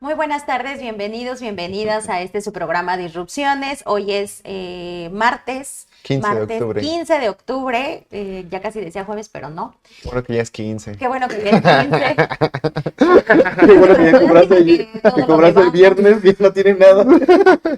Muy buenas tardes, bienvenidos, bienvenidas a este su programa Disrupciones. Hoy es martes, 15 de martes octubre. 15 de octubre, ya casi decía jueves, pero no. Bueno, que ya es 15. Qué bueno que ya es 15. Qué bueno que ya Lástima que todo que lo cobraste el debamos. viernes y no tiene nada.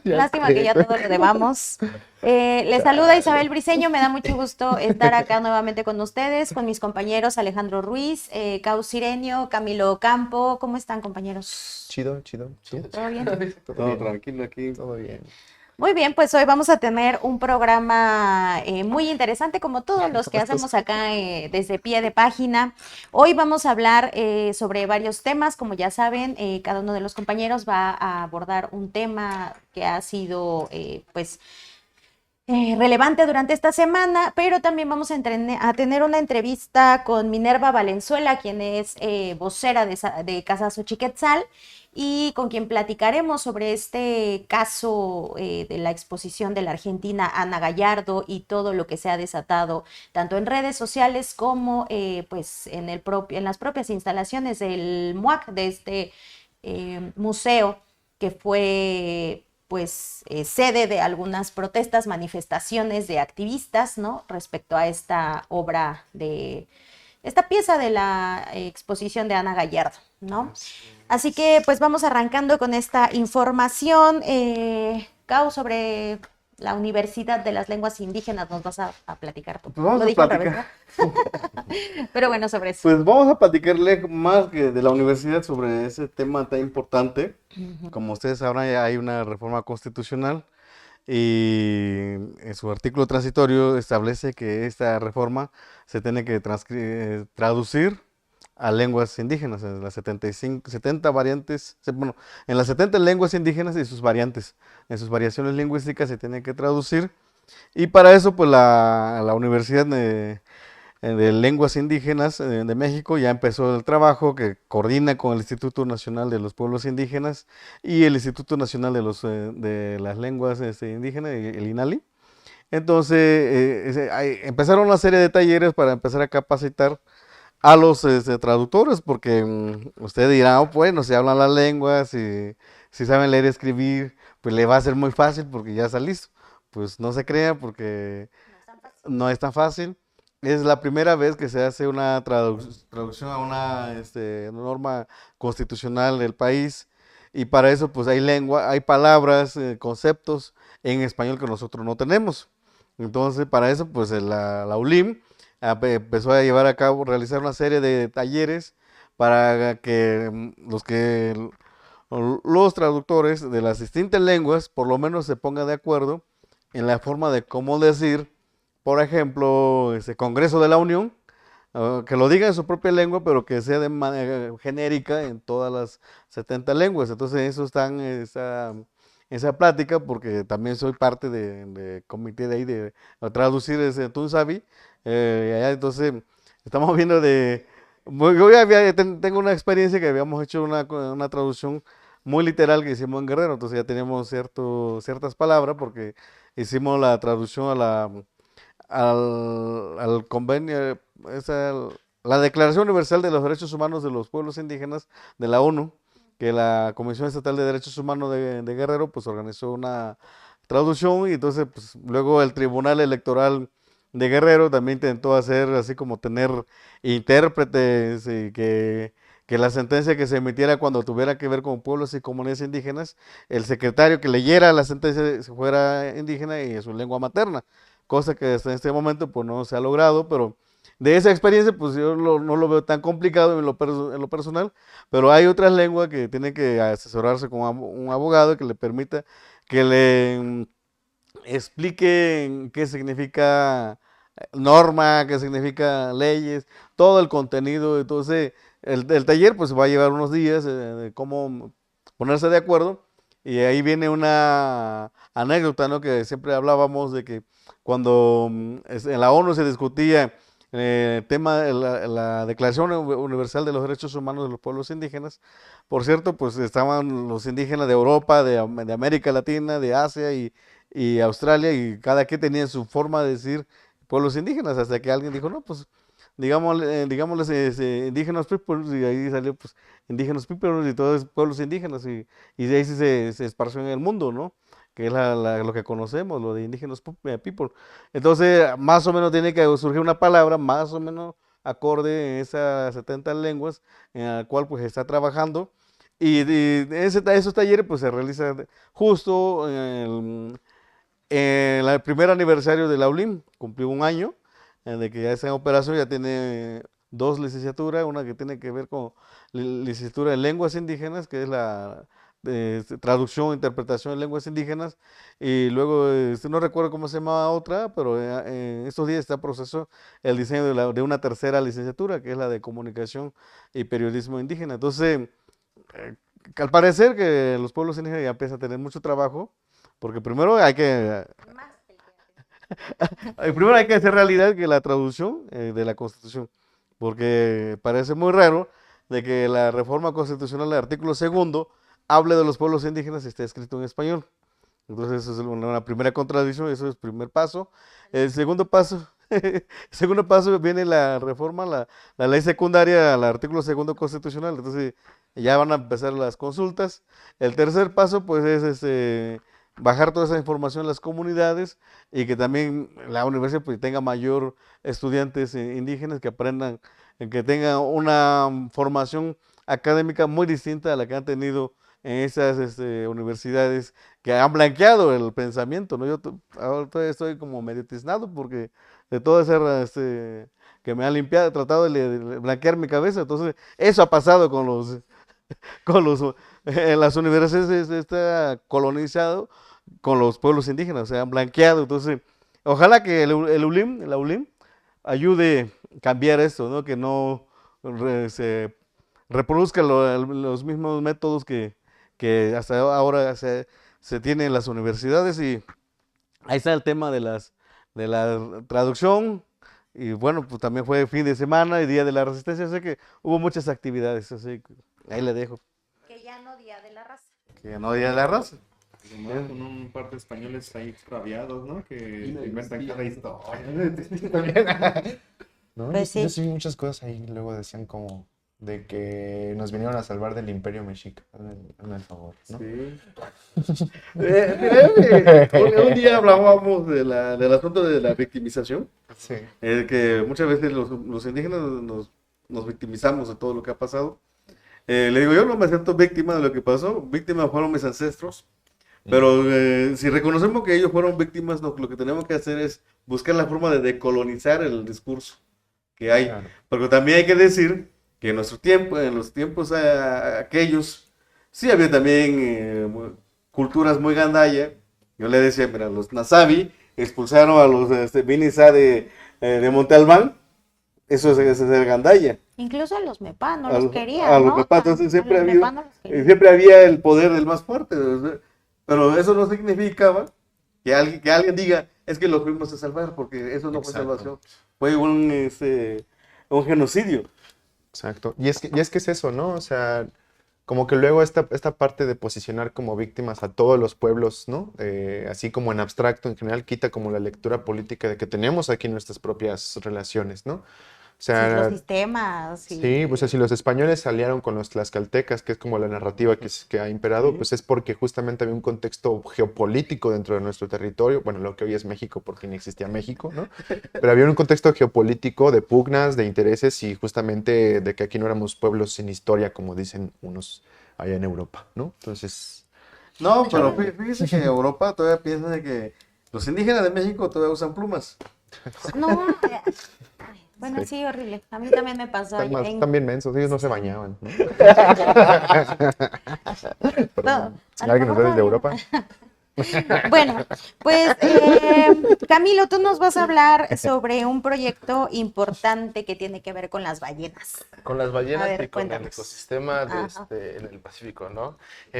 Ya Lástima que sé. ya todo lo debamos. Les saluda Isabel Briceño, me da mucho gusto estar acá nuevamente con ustedes, con mis compañeros Alejandro Ruiz, Cau Sirenio, Camilo Campo. ¿Cómo están, compañeros? Chido, chido. ¿Tú? ¿Todo bien? Todo bien. Tranquilo aquí. Todo bien. Muy bien, pues hoy vamos a tener un programa muy interesante, como todos los que Estos- hacemos acá desde pie de página. Hoy vamos a hablar sobre varios temas, como ya saben, cada uno de los compañeros va a abordar un tema que ha sido, relevante durante esta semana, pero también vamos a tener una entrevista con Minerva Valenzuela, quien es vocera de Casa Xochiquetzal, y con quien platicaremos sobre este caso de la exposición de la argentina Ana Gallardo y todo lo que se ha desatado tanto en redes sociales como en las propias instalaciones del MUAC, de este museo que fue sede de algunas protestas, manifestaciones de activistas, ¿no? Respecto a esta obra esta pieza de la exposición de Ana Gallardo, ¿no? Así que pues vamos arrancando con esta información. Cau, sobre la Universidad de las Lenguas Indígenas nos vas a platicar tú. Pues vamos Lo a dije al revés, ¿no? platicar. Pero bueno, sobre eso. Pues vamos a platicarle más que de la universidad sobre ese tema tan importante. Como ustedes sabrán, ya hay una reforma constitucional y en su artículo transitorio establece que esta reforma se tiene que traducir a lenguas indígenas, en las 75, 70 variantes, bueno, en las 70 lenguas indígenas y sus variantes, en sus variaciones lingüísticas se tiene que traducir. Y para eso, pues la Universidad de Lenguas Indígenas de México ya empezó el trabajo que coordina con el Instituto Nacional de los Pueblos Indígenas y el Instituto Nacional de las Lenguas Indígenas, el INALI. Entonces, empezaron una serie de talleres para empezar a capacitar a los traductores, porque usted dirá, oh, bueno, si hablan las lenguas, si saben leer y escribir, pues le va a ser muy fácil porque ya está listo. Pues no se crea porque no es tan fácil. Es la primera vez que se hace una traducción a una norma constitucional del país y para eso pues hay lengua, hay palabras, conceptos en español que nosotros no tenemos. Entonces para eso pues la ULIM empezó a llevar a cabo, realizar una serie de talleres para que los traductores de las distintas lenguas por lo menos se pongan de acuerdo en la forma de cómo decir, por ejemplo, ese Congreso de la Unión, que lo diga en su propia lengua, pero que sea de manera genérica en todas las 70 lenguas. Entonces, eso está en esa plática, porque también soy parte de comité de ahí de traducir ese Tunsabi. Entonces, estamos viendo yo ya tengo una experiencia que habíamos hecho una traducción muy literal que hicimos en Guerrero, entonces ya tenemos ciertas palabras, porque hicimos la traducción al convenio, la Declaración Universal de los Derechos Humanos de los Pueblos Indígenas de la ONU, que la Comisión Estatal de Derechos Humanos de Guerrero pues organizó una traducción y entonces pues, luego el Tribunal Electoral de Guerrero también intentó hacer así como tener intérpretes y que la sentencia que se emitiera cuando tuviera que ver con pueblos y comunidades indígenas, el secretario que leyera la sentencia fuera indígena y en su lengua materna, cosa que hasta este momento pues no se ha logrado, pero de esa experiencia pues yo no lo veo tan complicado en lo personal, pero hay otras lenguas que tienen que asesorarse con un abogado que le permita que le explique qué significa norma, qué significa leyes, todo el contenido. Entonces, el taller pues va a llevar unos días de cómo ponerse de acuerdo. Y ahí viene una anécdota, ¿no? Que siempre hablábamos de que cuando en la ONU se discutía el tema de la Declaración Universal de los Derechos Humanos de los Pueblos Indígenas, por cierto, pues estaban los indígenas de Europa, de América Latina, de Asia y Australia, y cada quien tenía su forma de decir pueblos indígenas, hasta que alguien dijo, no, pues digámosles indigenous peoples, y ahí salió pues indigenous peoples y todos pueblos indígenas, y de ahí sí se esparció en el mundo, ¿no? Que es lo que conocemos, lo de indigenous people. Entonces, más o menos tiene que surgir una palabra, más o menos acorde en esas 70 lenguas en la cual pues está trabajando. Y esos talleres pues se realizan justo en el primer aniversario de la ULIM, cumplió un año de que ya está en operación, ya tiene dos licenciaturas, una que tiene que ver con licenciatura en lenguas indígenas, que es la traducción e interpretación en lenguas indígenas, y luego, no recuerdo cómo se llama otra, pero en estos días está en proceso el diseño de una tercera licenciatura, que es la de comunicación y periodismo indígena. Entonces, al parecer que los pueblos indígenas ya empiezan a tener mucho trabajo, porque primero hay que hacer realidad que la traducción de la Constitución, porque parece muy raro de que la reforma constitucional del artículo segundo hable de los pueblos indígenas y esté escrito en español. Entonces, eso es una primera contradicción, eso es el primer paso. El segundo paso, el segundo paso viene la reforma, la ley secundaria al artículo segundo constitucional. Entonces, ya van a empezar las consultas. El tercer paso, pues, es bajar toda esa información a las comunidades y que también la universidad pues, tenga mayor estudiantes indígenas que aprendan, que tengan una formación académica muy distinta a la que han tenido en esas universidades que han blanqueado el pensamiento, ¿no? Ahora todavía estoy como medio tiznado porque de toda esa que me han limpiado, tratado de blanquear mi cabeza, entonces eso ha pasado con los en las universidades está colonizado con los pueblos indígenas, se han blanqueado, entonces ojalá que la ULIM ayude a cambiar esto, ¿no? Que no se reproduzcan los mismos métodos que hasta ahora se tienen en las universidades y ahí está el tema de la traducción y bueno, pues también fue fin de semana y Día de la Resistencia, así que hubo muchas actividades, así que ahí le dejo. Que ya no Día de la Raza. Que no Día de la Raza. Además, con un par de españoles ahí extraviados, ¿no? Que inventan cada historia. ¿No? Pues sí. Yo sí vi muchas cosas ahí, luego decían como de que nos vinieron a salvar del Imperio Mexica. Hazme el favor, ¿no? Sí. Un día hablábamos del asunto de la victimización, Sí. que muchas veces los indígenas nos victimizamos de todo lo que ha pasado. Le digo, yo no me siento víctima de lo que pasó, víctimas fueron mis ancestros, pero si reconocemos que ellos fueron víctimas, lo que tenemos que hacer es buscar la forma de decolonizar el discurso que hay. Claro. Porque también hay que decir que en nuestro tiempo, en los tiempos aquellos, sí había también culturas muy gandaya. Yo le decía, mira, los Nasabi expulsaron a los Vinizá de Monte Albán, eso es el gandaya. Incluso a los Mepá no A los los- querían, a los ¿no? Mepá, entonces siempre A los había- Mepá no los querían. Siempre había el poder del más fuerte, ¿verdad? Pero eso no significaba que alguien diga, es que los fuimos a salvar, porque eso no fue Exacto. salvación, fue un genocidio. Exacto. Y es que es eso, ¿no? O sea, como que luego esta parte de posicionar como víctimas a todos los pueblos, ¿no? Así como en abstracto, en general, quita como la lectura política de que tenemos aquí nuestras propias relaciones, ¿no? O Sí, los sea, sistemas. sí, pues si los españoles se aliaron con los tlaxcaltecas, que es como la narrativa que ha imperado, Ujú. pues es porque justamente había un contexto geopolítico dentro de nuestro territorio, bueno, lo que hoy es México porque ni existía México, ¿no? Pero había un contexto geopolítico de pugnas, de intereses y justamente de que aquí no éramos pueblos sin historia, como dicen unos allá en Europa, ¿no? Entonces, No, pero fíjese que en Europa todavía piensan de que los indígenas de México todavía usan plumas. No, ay, bueno, sí, horrible. A mí también me pasó están bien mensos, ellos no se bañaban, ¿no? todo. A lo Alguien nos ve mejor desde Europa. Bueno, pues Camilo, tú nos vas a hablar sobre un proyecto importante que tiene que ver con las ballenas. Con las ballenas A ver, y con el cuéntanos. ecosistema Ajá. en el Pacífico, ¿no?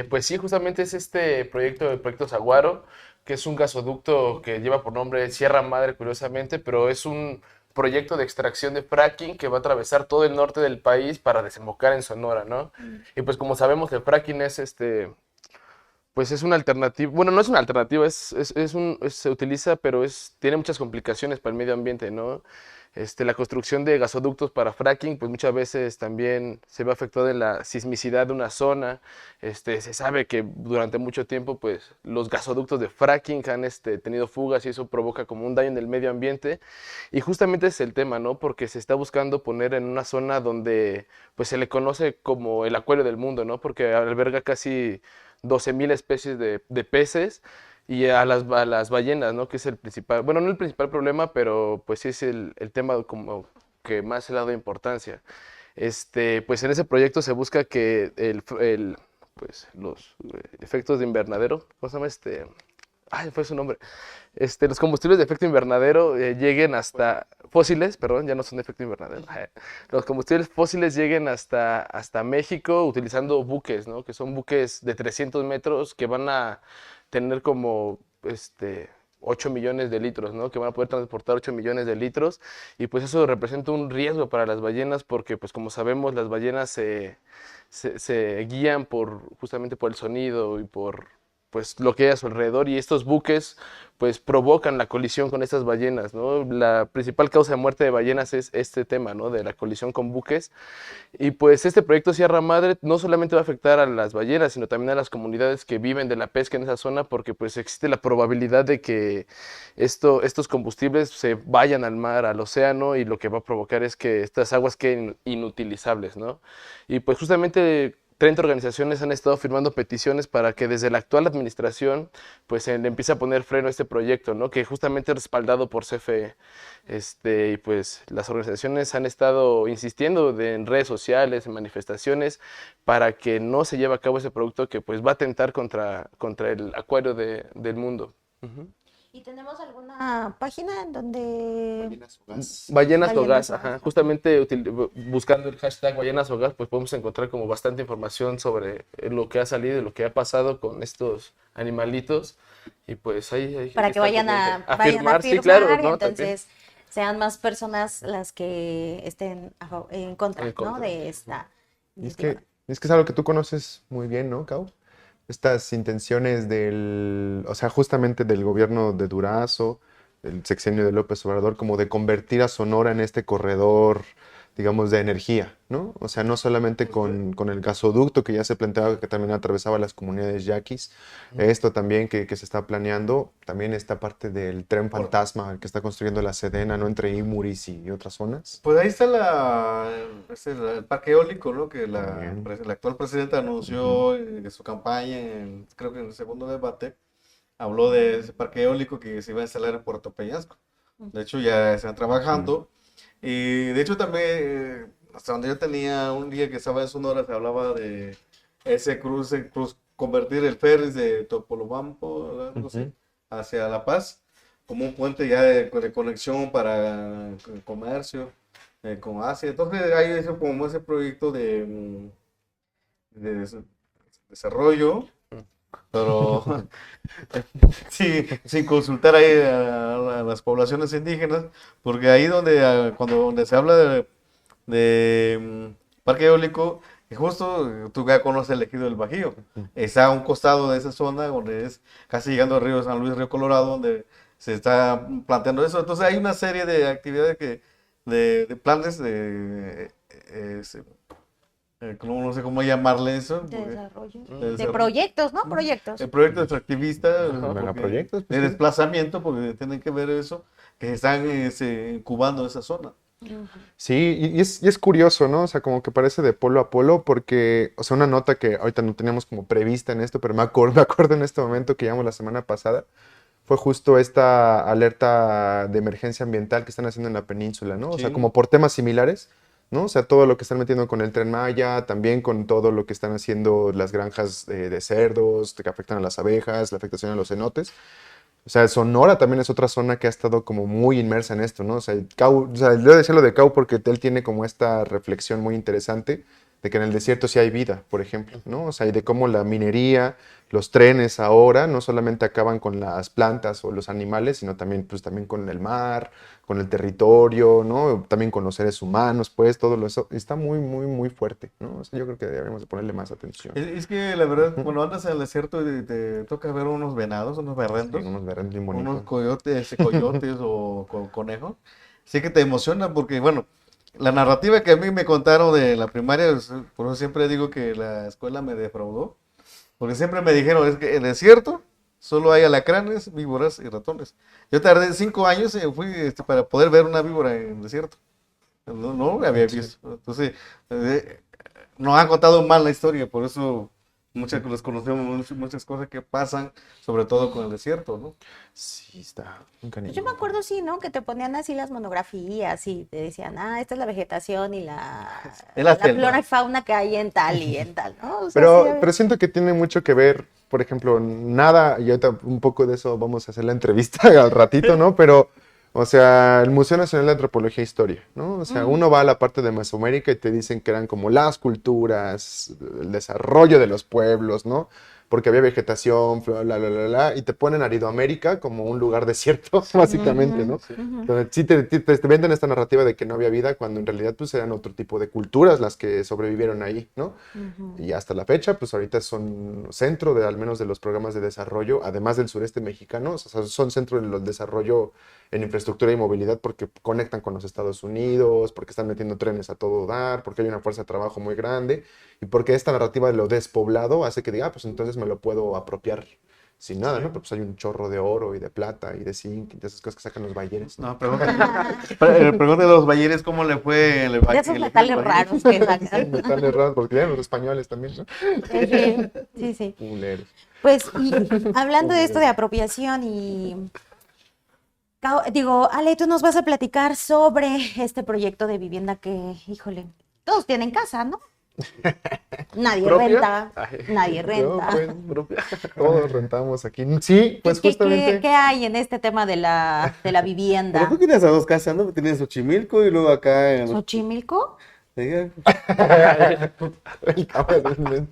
Pues sí, justamente es este proyecto, el proyecto Saguaro, que es un gasoducto que lleva por nombre Sierra Madre, curiosamente, pero es un proyecto de extracción de fracking que va a atravesar todo el norte del país para desembocar en Sonora, ¿no? Y pues como sabemos, el fracking es pues es una alternativa, bueno, no es una alternativa, se utiliza, pero tiene muchas complicaciones para el medio ambiente, ¿no? La construcción de gasoductos para fracking, pues muchas veces también se ve afectada en la sismicidad de una zona. Se sabe que durante mucho tiempo, pues los gasoductos de fracking han tenido fugas y eso provoca como un daño en el medio ambiente. Y justamente ese es el tema, ¿no? Porque se está buscando poner en una zona donde, pues se le conoce como el acuario del mundo, ¿no? Porque alberga casi 12.000 especies de peces y a las ballenas, ¿no? Que es el principal, bueno, no el principal problema, pero pues sí es el tema como que más se le ha dado importancia. Pues en ese proyecto se busca que pues los efectos de invernadero, ¿cómo se llama Ay, fue su nombre. Los combustibles de efecto invernadero lleguen hasta fósiles, perdón, ya no son de efecto invernadero. Los combustibles fósiles lleguen hasta México utilizando buques, ¿no? Que son buques de 300 metros que van a tener como 8 millones de litros, ¿no? Que van a poder transportar 8 millones de litros y pues eso representa un riesgo para las ballenas porque pues como sabemos las ballenas se guían justamente por el sonido y por pues lo que hay a su alrededor y estos buques pues provocan la colisión con estas ballenas, ¿no? La principal causa de muerte de ballenas es este tema, ¿no? De la colisión con buques y pues este proyecto Sierra Madre no solamente va a afectar a las ballenas, sino también a las comunidades que viven de la pesca en esa zona porque pues existe la probabilidad de que estos combustibles se vayan al mar, al océano y lo que va a provocar es que estas aguas queden inutilizables, ¿no? Y pues justamente 30 organizaciones han estado firmando peticiones para que desde la actual administración pues se le empiece a poner freno a este proyecto, ¿no? Que justamente es respaldado por CFE. Y pues las organizaciones han estado insistiendo en redes sociales, en manifestaciones, para que no se lleve a cabo ese producto que pues va a atentar contra el acuario del mundo. Ujú. ¿Y tenemos alguna página en donde... Ballenas o gas, o ajá. gas. Justamente buscando el hashtag ballenas o gas, pues podemos encontrar como bastante información sobre lo que ha salido y lo que ha pasado con estos animalitos. Y pues ahí Para hay que estar vayan pendiente. a firmar, sí, claro, y ¿no? entonces sean más personas las que estén en contra, En contra. ¿no? De esta Y iniciativa. es que es algo que tú conoces muy bien, ¿no, Cau? Estas intenciones o sea, justamente del gobierno de Durazo, del sexenio de López Obrador, como de convertir a Sonora en este corredor, digamos, de energía, ¿no? O sea, no solamente con el gasoducto que ya se planteaba que también atravesaba las comunidades yaquis, esto también que se está planeando, también esta parte del tren fantasma que está construyendo la Sedena, ¿no? Entre Imuris y otras zonas. Pues ahí está el parque eólico, ¿no? Que También. la actual presidenta anunció en su campaña, creo que en el segundo debate, habló de ese parque eólico que se iba a instalar en Puerto Peñasco. De hecho, ya están trabajando. Y de hecho también, hasta donde yo tenía un día que estaba en Sonora, se hablaba de ese convertir el ferry de Topolobampo, algo así, hacia La Paz, como un puente ya de conexión para el comercio con Asia. Entonces hay como ese proyecto de desarrollo, pero sí, sin consultar ahí a las poblaciones indígenas, porque ahí donde se habla de parque eólico, y justo tú ya conoces el ejido del Bajío, está a un costado de esa zona donde es casi llegando al río San Luis, Río Colorado, donde se está planteando eso. Entonces hay una serie de actividades de planes no sé cómo llamarle eso. De desarrollo. De De desarrollo. proyectos, ¿no? Proyectos. El proyecto extractivista, Megaproyectos, pues, de sí. desplazamiento, porque tienen que ver eso, que están incubando esa zona. Sí, y es curioso, ¿no? O sea, como que parece de polo a polo, porque, o sea, una nota que ahorita no teníamos como prevista en esto, pero me acuerdo en este momento que llamamos la semana pasada, fue justo esta alerta de emergencia ambiental que están haciendo en la península, ¿no? O sea, Sí. como por temas similares, ¿no? O sea, todo lo que están metiendo con el Tren Maya, también con todo lo que están haciendo las granjas de cerdos, que afectan a las abejas, la afectación a los cenotes. O sea, Sonora también es otra zona que ha estado como muy inmersa en esto, ¿no? O sea, yo decía lo de Cau porque él tiene como esta reflexión muy interesante de que en el desierto sí hay vida, por ejemplo, ¿no? O sea, y de cómo la minería, los trenes ahora no solamente acaban con las plantas o los animales, sino también, pues, también con el mar, con el territorio, ¿no? También con los seres humanos, pues, todo eso está muy, muy, muy fuerte, ¿no? O sea, yo creo que deberíamos de ponerle más atención. Es que la verdad, cuando andas en el desierto y te toca ver unos venados, unos berrendos, Sí, unos berrendos bien bonitos. unos coyotes o conejos, sí que te emociona porque, bueno, la narrativa que a mí me contaron de la primaria, por eso siempre digo que la escuela me defraudó, porque siempre me dijeron, es que en el desierto solo hay alacranes, víboras y ratones. Yo tardé 5 años para poder ver una víbora en el desierto. No la había visto. Entonces, nos han contado mal la historia, por eso les conocemos muchas cosas que pasan, sobre todo con el desierto, ¿no? Sí, está un Pues yo canijo. me acuerdo, sí, ¿no? Que te ponían así las monografías y te decían, esta es la vegetación y Es la la selva. flora y fauna que hay en tal y en tal, ¿no? O sea, sí, Pero siento que tiene mucho que ver, por ejemplo, nada, y ahorita un poco de eso vamos a hacer la entrevista al ratito, ¿no? Pero, o sea, el Museo Nacional de Antropología e Historia, ¿no? O sea, uno va a la parte de Mesoamérica y te dicen que eran como las culturas, el desarrollo de los pueblos, ¿no? Porque había vegetación, y te ponen Aridoamérica como un lugar desierto, básicamente, ¿no? Entonces, sí te venden esta narrativa de que no había vida, cuando en realidad pues eran otro tipo de culturas las que sobrevivieron ahí, ¿no? Y hasta la fecha, pues ahorita son centro de al menos de los programas de desarrollo, además del sureste mexicano, o sea, son centro del desarrollo en infraestructura y movilidad porque conectan con los Estados Unidos, porque están metiendo trenes a todo dar, porque hay una fuerza de trabajo muy grande y porque esta narrativa de lo despoblado hace que diga, pues entonces me lo puedo apropiar sin nada, ¿no? Pero pues hay un chorro de oro y de plata y de zinc y de esas cosas que sacan los balleres, ¿no? No, pregúntale a los balleres cómo le fue en el de esos metales raros que sacan. Metales raros, porque eran los españoles también, ¿no? Sí, sí. Culeros. Pues, y hablando de esto de apropiación digo, Ale, tú nos vas a platicar sobre este proyecto de vivienda que, híjole, todos tienen casa, ¿no? Nadie ¿Propia? renta, Ay. nadie renta. No, pues, todos rentamos aquí. Sí, pues justamente. ¿Qué hay en este tema de la Pero vivienda? tú tienes a dos casas, ¿no? Tienes Xochimilco y luego acá en ¿Xochimilco? El cabrón,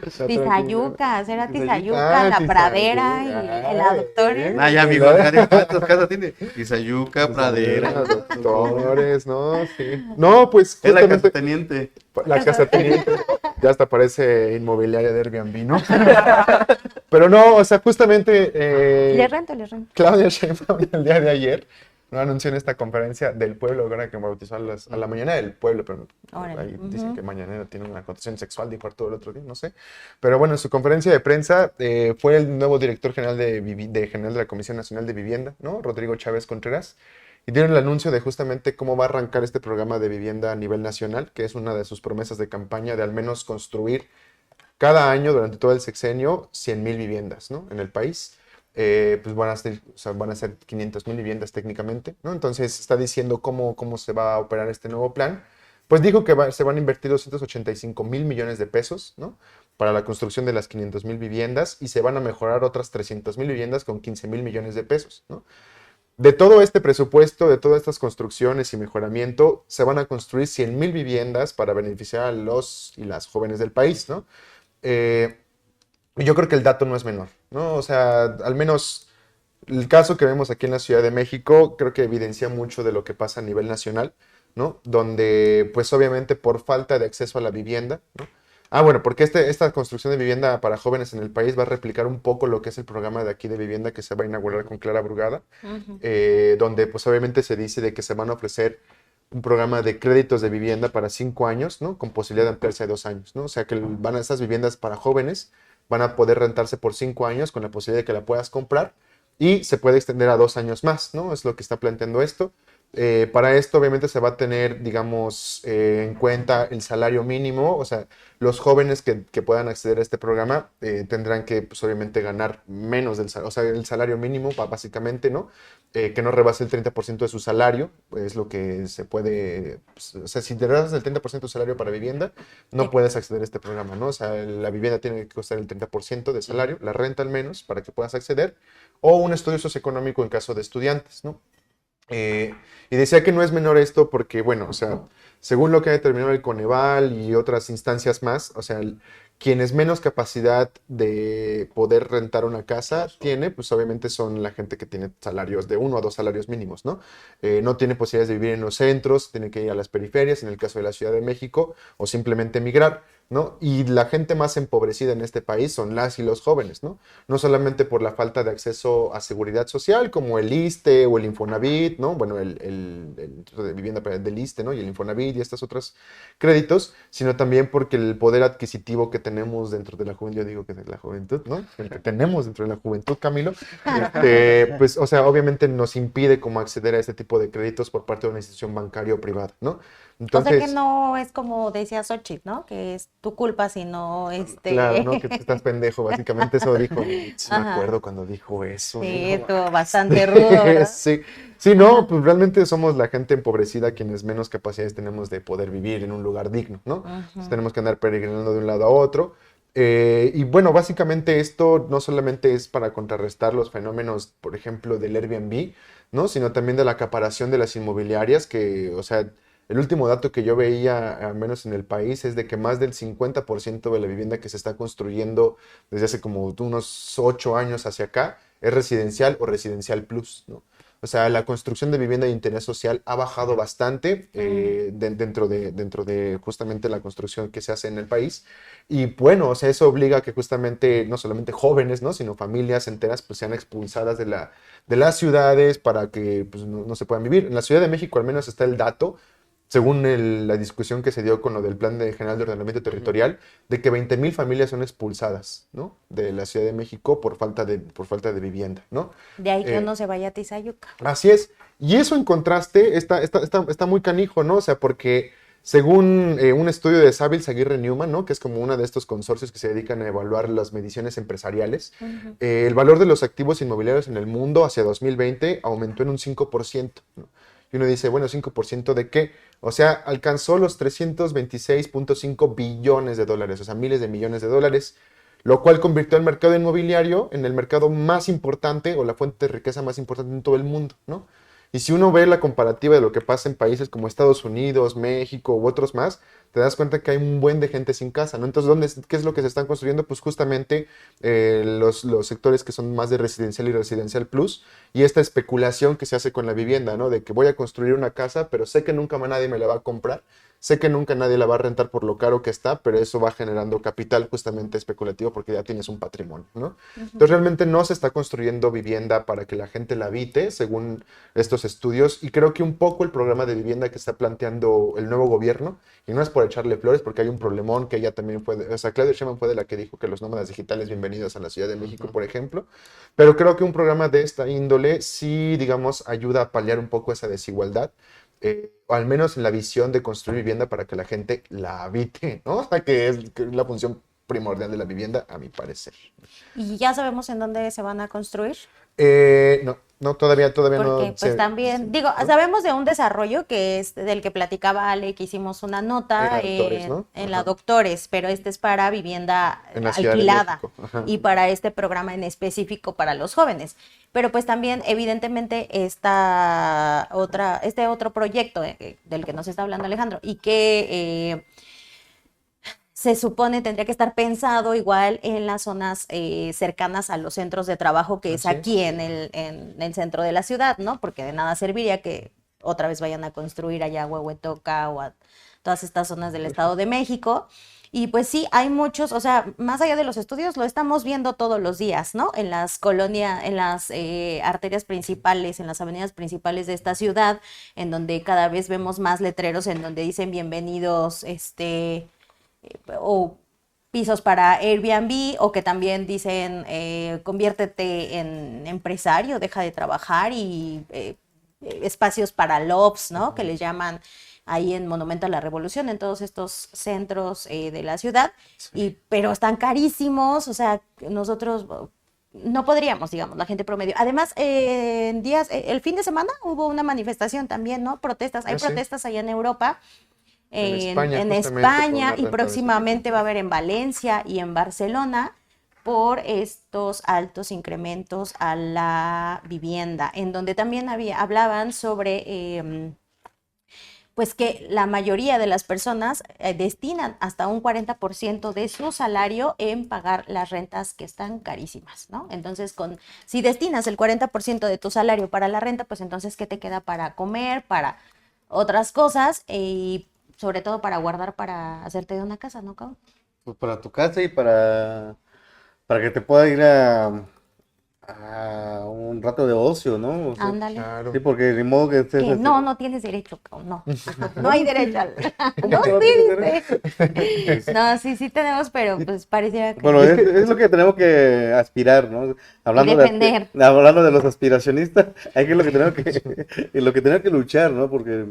está Tizayuca, será Tizayuca. Tizayuca, La Pradera y Tizayuca. el Ay, Doctor. bien. Ah, ya, amigo, ¿cuántas casas tiene? Izayuca, Pradera. Doctores, ¿no? Sí. No, pues Es la casa justamente teniente. la casa teniente. Ya hasta parece inmobiliaria de Airbnb, ¿no? Pero no, o sea, justamente Le rento, le rento. Claudia Sheinbaum el día de ayer no anunció en esta conferencia del pueblo, ahora que bautizó a la mañana del pueblo, pero Órale, ahí dicen que mañanera tiene una connotación sexual, dijo Arturo el otro día, no sé. Pero bueno, en su conferencia de prensa fue el nuevo director general general de la Comisión Nacional de Vivienda, ¿no? Rodrigo Chávez Contreras, y dieron el anuncio de justamente cómo va a arrancar este programa de vivienda a nivel nacional, que es una de sus promesas de campaña de al menos construir cada año durante todo el sexenio 100,000 viviendas, ¿no? En el país. Pues van a ser 500,000 viviendas técnicamente, ¿no? Entonces está diciendo cómo se va a operar este nuevo plan. Pues dijo que se van a invertir 285,000 millones de pesos, ¿no? Para la construcción de las 500,000 viviendas y se van a mejorar otras 300,000 viviendas con 15,000 millones de pesos, ¿no? De todo este presupuesto, de todas estas construcciones y mejoramiento, se van a construir 100,000 viviendas para beneficiar a los y las jóvenes del país, ¿no? Yo creo que el dato no es menor, ¿no? O sea, al menos el caso que vemos aquí en la Ciudad de México creo que evidencia mucho de lo que pasa a nivel nacional, ¿no? Donde, pues obviamente por falta de acceso a la vivienda, ¿no? Ah, bueno, porque esta construcción de vivienda para jóvenes en el país va a replicar un poco lo que es el programa de aquí de vivienda que se va a inaugurar con Clara Brugada, donde pues obviamente se dice de que se van a ofrecer un programa de créditos de vivienda para 5 años, ¿no? Con posibilidad de ampliarse a 2 años, ¿no? O sea que estas viviendas para jóvenes van a poder rentarse por 5 años con la posibilidad de que la puedas comprar y se puede extender a 2 años más, ¿no? Es lo que está planteando esto. Para esto obviamente se va a tener, digamos, en cuenta el salario mínimo, o sea, los jóvenes que puedan acceder a este programa tendrán que, pues obviamente, ganar menos del salario, o sea, el salario mínimo, básicamente, ¿no? Que no rebase el 30% de su salario, es lo que se puede, pues, o sea, si te rebasas el 30% de tu salario para vivienda, no puedes acceder a este programa, ¿no? O sea, la vivienda tiene que costar el 30% de salario, la renta al menos, para que puedas acceder, o un estudio socioeconómico en caso de estudiantes, ¿no? Y decía que no es menor esto porque, bueno, o sea, según lo que ha determinado el Coneval y otras instancias más, o sea, quienes menos capacidad de poder rentar una casa tiene, pues obviamente son la gente que tiene salarios de 1 a 2 salarios mínimos, ¿no? No tiene posibilidades de vivir en los centros, tiene que ir a las periferias, en el caso de la Ciudad de México, o simplemente emigrar, ¿no? Y la gente más empobrecida en este país son las y los jóvenes, ¿no? No solamente por la falta de acceso a seguridad social, como el ISSSTE o el Infonavit, ¿no? Bueno, el de vivienda del ISSSTE, ¿no? Y el Infonavit y estos otros créditos, sino también porque el poder adquisitivo que tenemos dentro de la juventud, yo digo que de la juventud, ¿no? El que tenemos dentro de la juventud, Camilo, pues, o sea, obviamente nos impide como acceder a este tipo de créditos por parte de una institución bancaria o privada, ¿no? O sea que Entonces, no es como decía Xochitl, ¿no? Que es tu culpa si no, claro, ¿no? Que tú estás pendejo, básicamente eso dijo. Sí, me Ajá. acuerdo cuando dijo eso. Sí, dijo, estuvo bastante rudo, ¿verdad? Sí, sí, no, pues realmente somos la gente empobrecida quienes menos capacidades tenemos de poder vivir en un lugar digno, ¿no? Entonces tenemos que andar peregrinando de un lado a otro. Y bueno, básicamente esto no solamente es para contrarrestar los fenómenos, por ejemplo, del Airbnb, ¿no? Sino también de la acaparación de las inmobiliarias, que, o sea, el último dato que yo veía, al menos en el país, es de que más del 50% de la vivienda que se está construyendo desde hace como unos 8 años hacia acá es residencial o residencial plus, ¿no? O sea, la construcción de vivienda de interés social ha bajado bastante dentro de justamente la construcción que se hace en el país. Y bueno, o sea, eso obliga a que justamente no solamente jóvenes, ¿no? Sino familias enteras pues sean expulsadas de las ciudades para que pues, no se puedan vivir. En la Ciudad de México al menos está el dato, según la discusión que se dio con lo del Plan General de Ordenamiento Territorial, de que 20,000 familias son expulsadas, ¿no? De la Ciudad de México por falta de vivienda, ¿no? De ahí que Eh, uno se vaya a Tizayuca. Así es. Y eso en contraste está muy canijo, ¿no? O sea, porque según un estudio de Savils Aguirre Newman, ¿no? Que es como uno de estos consorcios que se dedican a evaluar las mediciones empresariales, el valor de los activos inmobiliarios en el mundo hacia 2020 aumentó en un 5%, ¿no? Y uno dice, bueno, ¿5% de qué? O sea, alcanzó los 326.5 billones de dólares, o sea, miles de millones de dólares, lo cual convirtió al mercado inmobiliario en el mercado más importante o la fuente de riqueza más importante en todo el mundo, ¿no? Y si uno ve la comparativa de lo que pasa en países como Estados Unidos, México u otros más, te das cuenta que hay un buen de gente sin casa, ¿no? Entonces, ¿qué es lo que se están construyendo? Pues justamente los sectores que son más de residencial y residencial plus, y esta especulación que se hace con la vivienda, ¿no? De que voy a construir una casa, pero sé que nunca más nadie me la va a comprar. Sé que nunca nadie la va a rentar por lo caro que está, pero eso va generando capital justamente especulativo porque ya tienes un patrimonio, ¿no? Entonces realmente no se está construyendo vivienda para que la gente la habite, según estos estudios, y creo que un poco el programa de vivienda que está planteando el nuevo gobierno, y no es por echarle flores porque hay un problemón que ella también fue, o sea, Claudia Sheinbaum fue de la que dijo que los nómadas digitales bienvenidos a la Ciudad de México, por ejemplo, pero creo que un programa de esta índole sí, digamos, ayuda a paliar un poco esa desigualdad, o al menos en la visión de construir vivienda para que la gente la habite, ¿no? O sea, que es la función primordial de la vivienda, a mi parecer. ¿Y ya sabemos en dónde se van a construir? No, todavía Porque no pues sé. también, digo, ¿no? sabemos de un desarrollo que es del que platicaba Ale, que hicimos una nota En la Doctores, ¿no? en la Ajá. Doctores, pero este es para vivienda En la Ciudad de alquilada México. Ajá. y para este programa en específico para los jóvenes. Pero pues también, evidentemente, este otro proyecto del que nos está hablando Alejandro y que se supone tendría que estar pensado igual en las zonas cercanas a los centros de trabajo, que es Así aquí en el centro de la ciudad, ¿no? Porque de nada serviría que otra vez vayan a construir allá a Huehuetoca o a todas estas zonas del Estado de México. Y pues sí, hay muchos, o sea, más allá de los estudios, lo estamos viendo todos los días, ¿no? En las colonias, en las arterias principales, en las avenidas principales de esta ciudad, en donde cada vez vemos más letreros en donde dicen bienvenidos, o pisos para Airbnb, o que también dicen conviértete en empresario, deja de trabajar, y espacios para lofts, ¿no? Que les llaman ahí en Monumento a la Revolución, en todos estos centros de la ciudad, pero están carísimos, o sea, nosotros no podríamos, digamos, la gente promedio. Además, en días, el fin de semana hubo una manifestación también, ¿no? Protestas, hay Sí. protestas allá en Europa, En España, en justamente, por España, una y renta próximamente va a haber en Valencia y en Barcelona por estos altos incrementos a la vivienda, en donde también hablaban sobre pues que la mayoría de las personas destinan hasta un 40% de su salario en pagar las rentas que están carísimas, ¿no? Entonces, si destinas el 40% de tu salario para la renta, pues entonces, ¿qué te queda para comer, para otras cosas y sobre todo para guardar para hacerte de una casa, ¿no, Cabo? Pues para tu casa y para que te pueda ir a un rato de ocio, ¿no? O sea, Ándale. Claro. sí, porque ni modo que estés Que así. no, no tienes derecho, Cabo, no. Ajá, no hay derecho. ¿Cómo No, que no sí, tienes sí. No, sí, sí tenemos, pero pues pareciera que... Bueno, es lo que tenemos que aspirar, ¿no? Y defender. Hablando de los aspiracionistas, hay que lo que tenemos y lo que tenemos que luchar, ¿no? Porque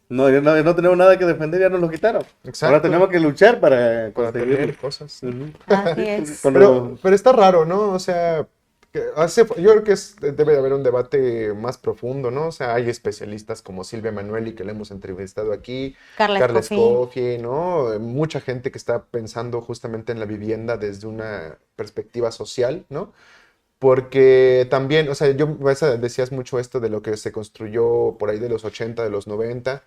no tenemos nada que defender, ya nos lo quitaron. Exacto. Ahora tenemos que luchar para Para conseguirlo. tener cosas. Ujú. Así es. Pero está raro, ¿no? O sea, yo creo que debe de haber un debate más profundo, ¿no? O sea, hay especialistas como Silvia Manueli, que le hemos entrevistado aquí, Carla Escoffier, ¿no? Mucha gente que está pensando justamente en la vivienda desde una perspectiva social, ¿no? Porque también, o sea, decías mucho esto de lo que se construyó por ahí de los 80, de los 90,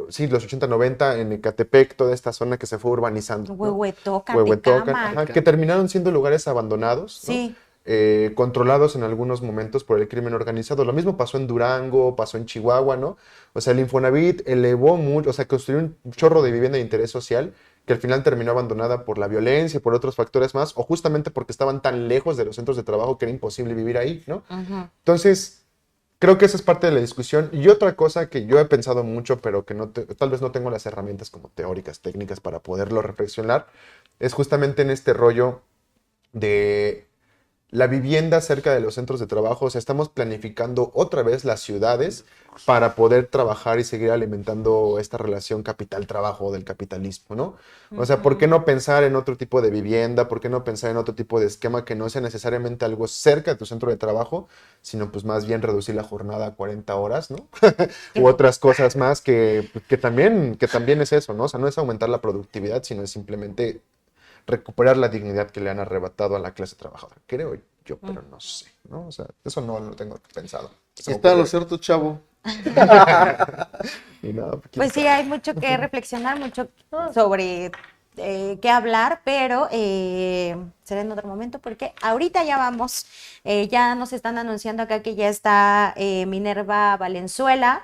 sí, los 80, 90 en Ecatepec, toda esta zona que se fue urbanizando, ¿no? Huehuetoca, Huehuetoca, Tecámac. ajá, que terminaron siendo lugares abandonados, ¿no? Sí. Controlados en algunos momentos por el crimen organizado. Lo mismo pasó en Durango, pasó en Chihuahua, ¿no? O sea, el Infonavit elevó mucho, o sea, construyó un chorro de vivienda de interés social que al final terminó abandonada por la violencia y por otros factores más, o justamente porque estaban tan lejos de los centros de trabajo que era imposible vivir ahí, ¿no? Ujú. Entonces, creo que esa es parte de la discusión. Y otra cosa que yo he pensado mucho, pero que tal vez no tengo las herramientas como teóricas, técnicas para poderlo reflexionar, es justamente en este rollo de la vivienda cerca de los centros de trabajo. O sea, estamos planificando otra vez las ciudades para poder trabajar y seguir alimentando esta relación capital-trabajo del capitalismo, ¿no? O sea, ¿por qué no pensar en otro tipo de vivienda? ¿Por qué no pensar en otro tipo de esquema que no sea necesariamente algo cerca de tu centro de trabajo, sino pues más bien reducir la jornada a 40 horas, ¿no? U otras cosas más que también es eso, ¿no? O sea, no es aumentar la productividad, sino es simplemente recuperar la dignidad que le han arrebatado a la clase trabajadora. Creo yo, pero no sé, ¿no? O sea, eso no lo tengo pensado. Está lo cierto, chavo. Y nada, Pues sí, hay mucho que reflexionar, mucho sobre qué hablar, pero será en otro momento porque ahorita ya vamos, ya nos están anunciando acá que ya está Minerva Valenzuela.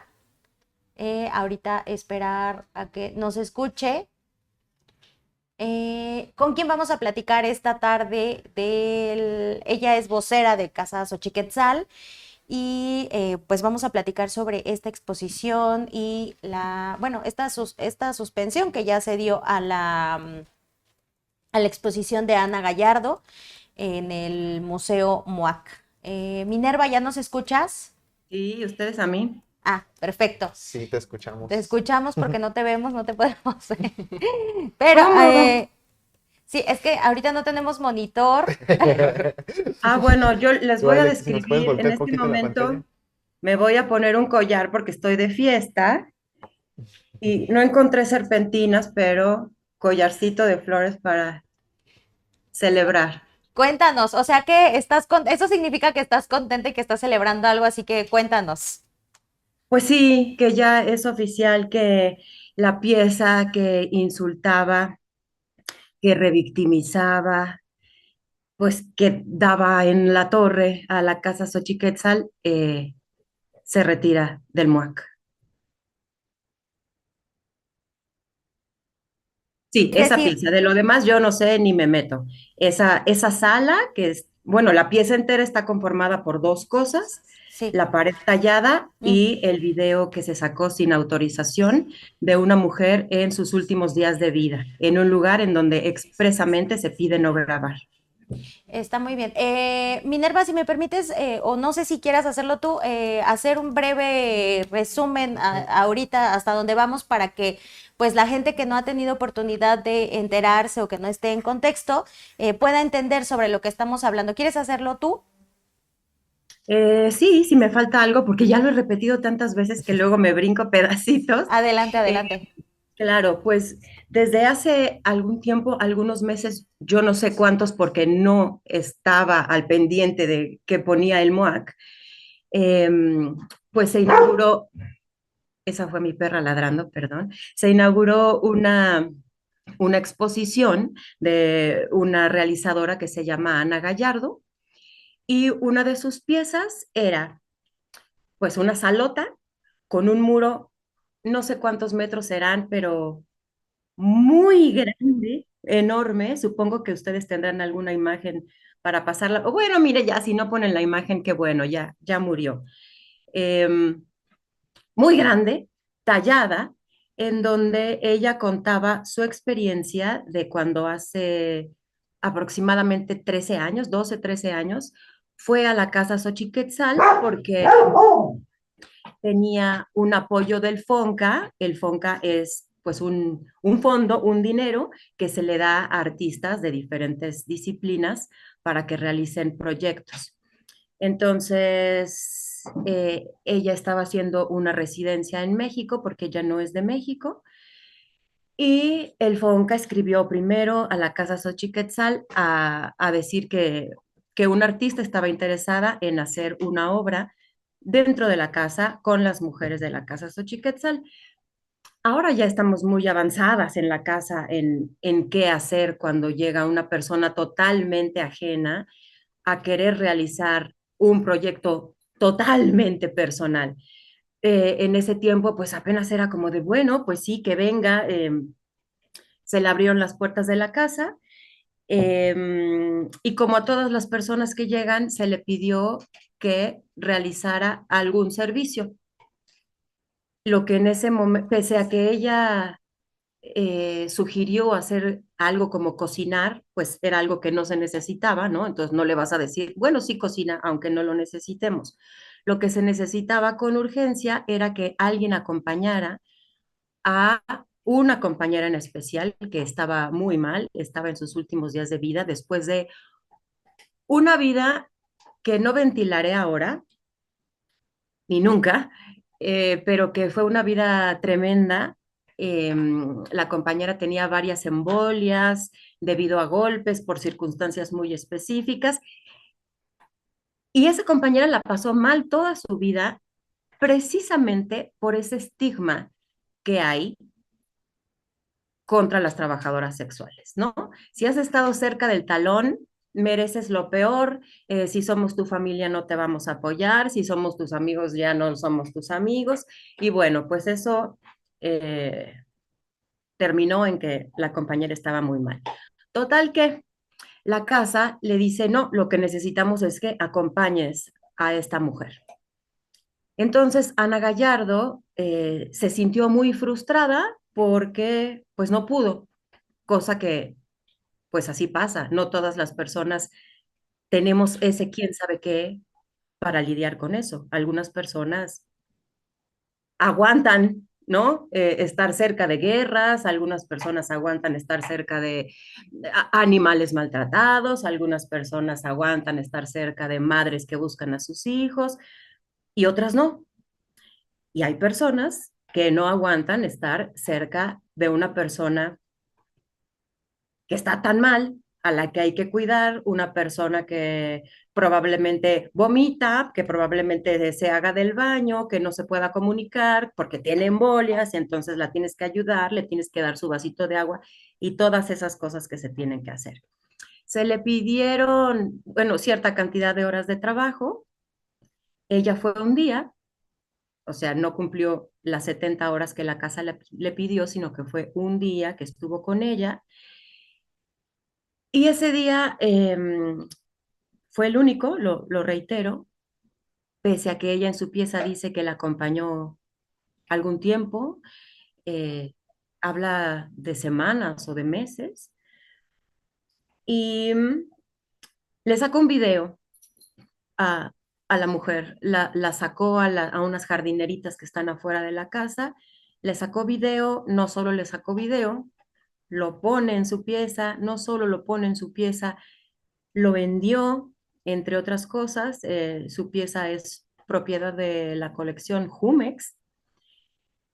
Ahorita esperar a que nos escuche. ¿Con quién vamos a platicar esta tarde? Ella es vocera de Casa Xochiquetzal y pues vamos a platicar sobre esta exposición y esta suspensión que ya se dio a la exposición de Ana Gallardo en el Museo MUAC. Minerva, ¿ya nos escuchas? Sí, ustedes a mí. Ah, perfecto. Sí, te escuchamos. Te escuchamos porque no te vemos, no te podemos ver. Pero, sí, es que ahorita no tenemos monitor. Bueno, yo les voy a Vale, si nos puedes describir voltear en un este poquito la momento. pantalla. Me voy a poner un collar porque estoy de fiesta y no encontré serpentinas, pero collarcito de flores para celebrar. Cuéntanos, o sea que eso significa que estás contenta y que estás celebrando algo, así que cuéntanos. Pues sí, que ya es oficial que la pieza que insultaba, que revictimizaba, pues que daba en la torre a la casa Xochiquetzal, se retira del MUAC. Sí, Es esa decir, pieza. De lo demás yo no sé ni me meto. Esa sala, que es, bueno, la pieza entera está conformada por dos cosas, sí. la pared tallada y el video que se sacó sin autorización de una mujer en sus últimos días de vida, en un lugar en donde expresamente se pide no grabar. Está muy bien. Minerva, si me permites, o no sé si quieras hacerlo tú, hacer un breve resumen ahorita hasta donde vamos para que pues la gente que no ha tenido oportunidad de enterarse o que no esté en contexto pueda entender sobre lo que estamos hablando. ¿Quieres hacerlo tú? Sí, si me falta algo, porque ya lo he repetido tantas veces que luego me brinco pedacitos. Adelante, adelante. Claro, pues desde hace algún tiempo, algunos meses, yo no sé cuántos porque no estaba al pendiente de qué ponía el MOAC, pues se inauguró esa fue mi perra ladrando, perdón, se inauguró una exposición de una realizadora que se llama Ana Gallardo y una de sus piezas era pues una salota con un muro, no sé cuántos metros serán, pero muy grande, enorme. Supongo que ustedes tendrán alguna imagen para pasarla. O bueno, mire, ya si no ponen la imagen, qué bueno, ya murió. Em, Muy grande, tallada, en donde ella contaba su experiencia de cuando hace aproximadamente 13 años, 12, 13 años, fue a la casa Xochiquetzal porque tenía un apoyo del FONCA. El FONCA es pues un fondo, un dinero que se le da a artistas de diferentes disciplinas para que realicen proyectos. Entonces, ella estaba haciendo una residencia en México porque ella no es de México. Y el FONCA escribió primero a la Casa Xochiquetzal a decir que un artista estaba interesada en hacer una obra dentro de la casa con las mujeres de la Casa Xochiquetzal. Ahora ya estamos muy avanzadas en la casa en qué hacer cuando llega una persona totalmente ajena a querer realizar un proyecto totalmente personal. En ese tiempo, pues apenas era como de, bueno, pues sí, que venga. Se le abrieron las puertas de la casa y como a todas las personas que llegan, se le pidió que realizara algún servicio. Lo que en ese momento, pese a que ella sugirió hacer algo como cocinar, pues era algo que no se necesitaba, ¿no? Entonces no le vas a decir, bueno, sí cocina, aunque no lo necesitemos. Lo que se necesitaba con urgencia era que alguien acompañara a una compañera en especial que estaba muy mal, estaba en sus últimos días de vida, después de una vida que no ventilaré ahora, ni nunca, pero que fue una vida tremenda. La compañera tenía varias embolias debido a golpes por circunstancias muy específicas y esa compañera la pasó mal toda su vida precisamente por ese estigma que hay contra las trabajadoras sexuales, ¿no? Si has estado cerca del talón, mereces lo peor. Si somos tu familia no te vamos a apoyar, si somos tus amigos ya no somos tus amigos. Y bueno, pues eso terminó en que la compañera estaba muy mal. Total que la casa le dice, no, lo que necesitamos es que acompañes a esta mujer. Entonces Ana Gallardo se sintió muy frustrada porque pues no pudo, cosa que pues así pasa, no todas las personas tenemos ese quién sabe qué para lidiar con eso. Algunas personas aguantan, ¿no? Estar cerca de guerras, algunas personas aguantan estar cerca de animales maltratados, algunas personas aguantan estar cerca de madres que buscan a sus hijos y otras no. Y hay personas que no aguantan estar cerca de una persona que está tan mal, a la que hay que cuidar, una persona que probablemente vomita, que probablemente se haga del baño, que no se pueda comunicar porque tiene embolias y entonces la tienes que ayudar, le tienes que dar su vasito de agua y todas esas cosas que se tienen que hacer. Se le pidieron, bueno, cierta cantidad de horas de trabajo. Ella fue un día, o sea, no cumplió las 70 horas que la casa le pidió, sino que fue un día que estuvo con ella. Y ese día fue el único, lo reitero, pese a que ella en su pieza dice que la acompañó algún tiempo, eh, habla de semanas o de meses, y le sacó un video a, a la mujer, la sacó a unas jardineritas que están afuera de la casa, le sacó video, no solo le sacó video, lo pone en su pieza, no solo lo pone en su pieza, lo vendió, entre otras cosas. Su pieza es propiedad de la colección Jumex.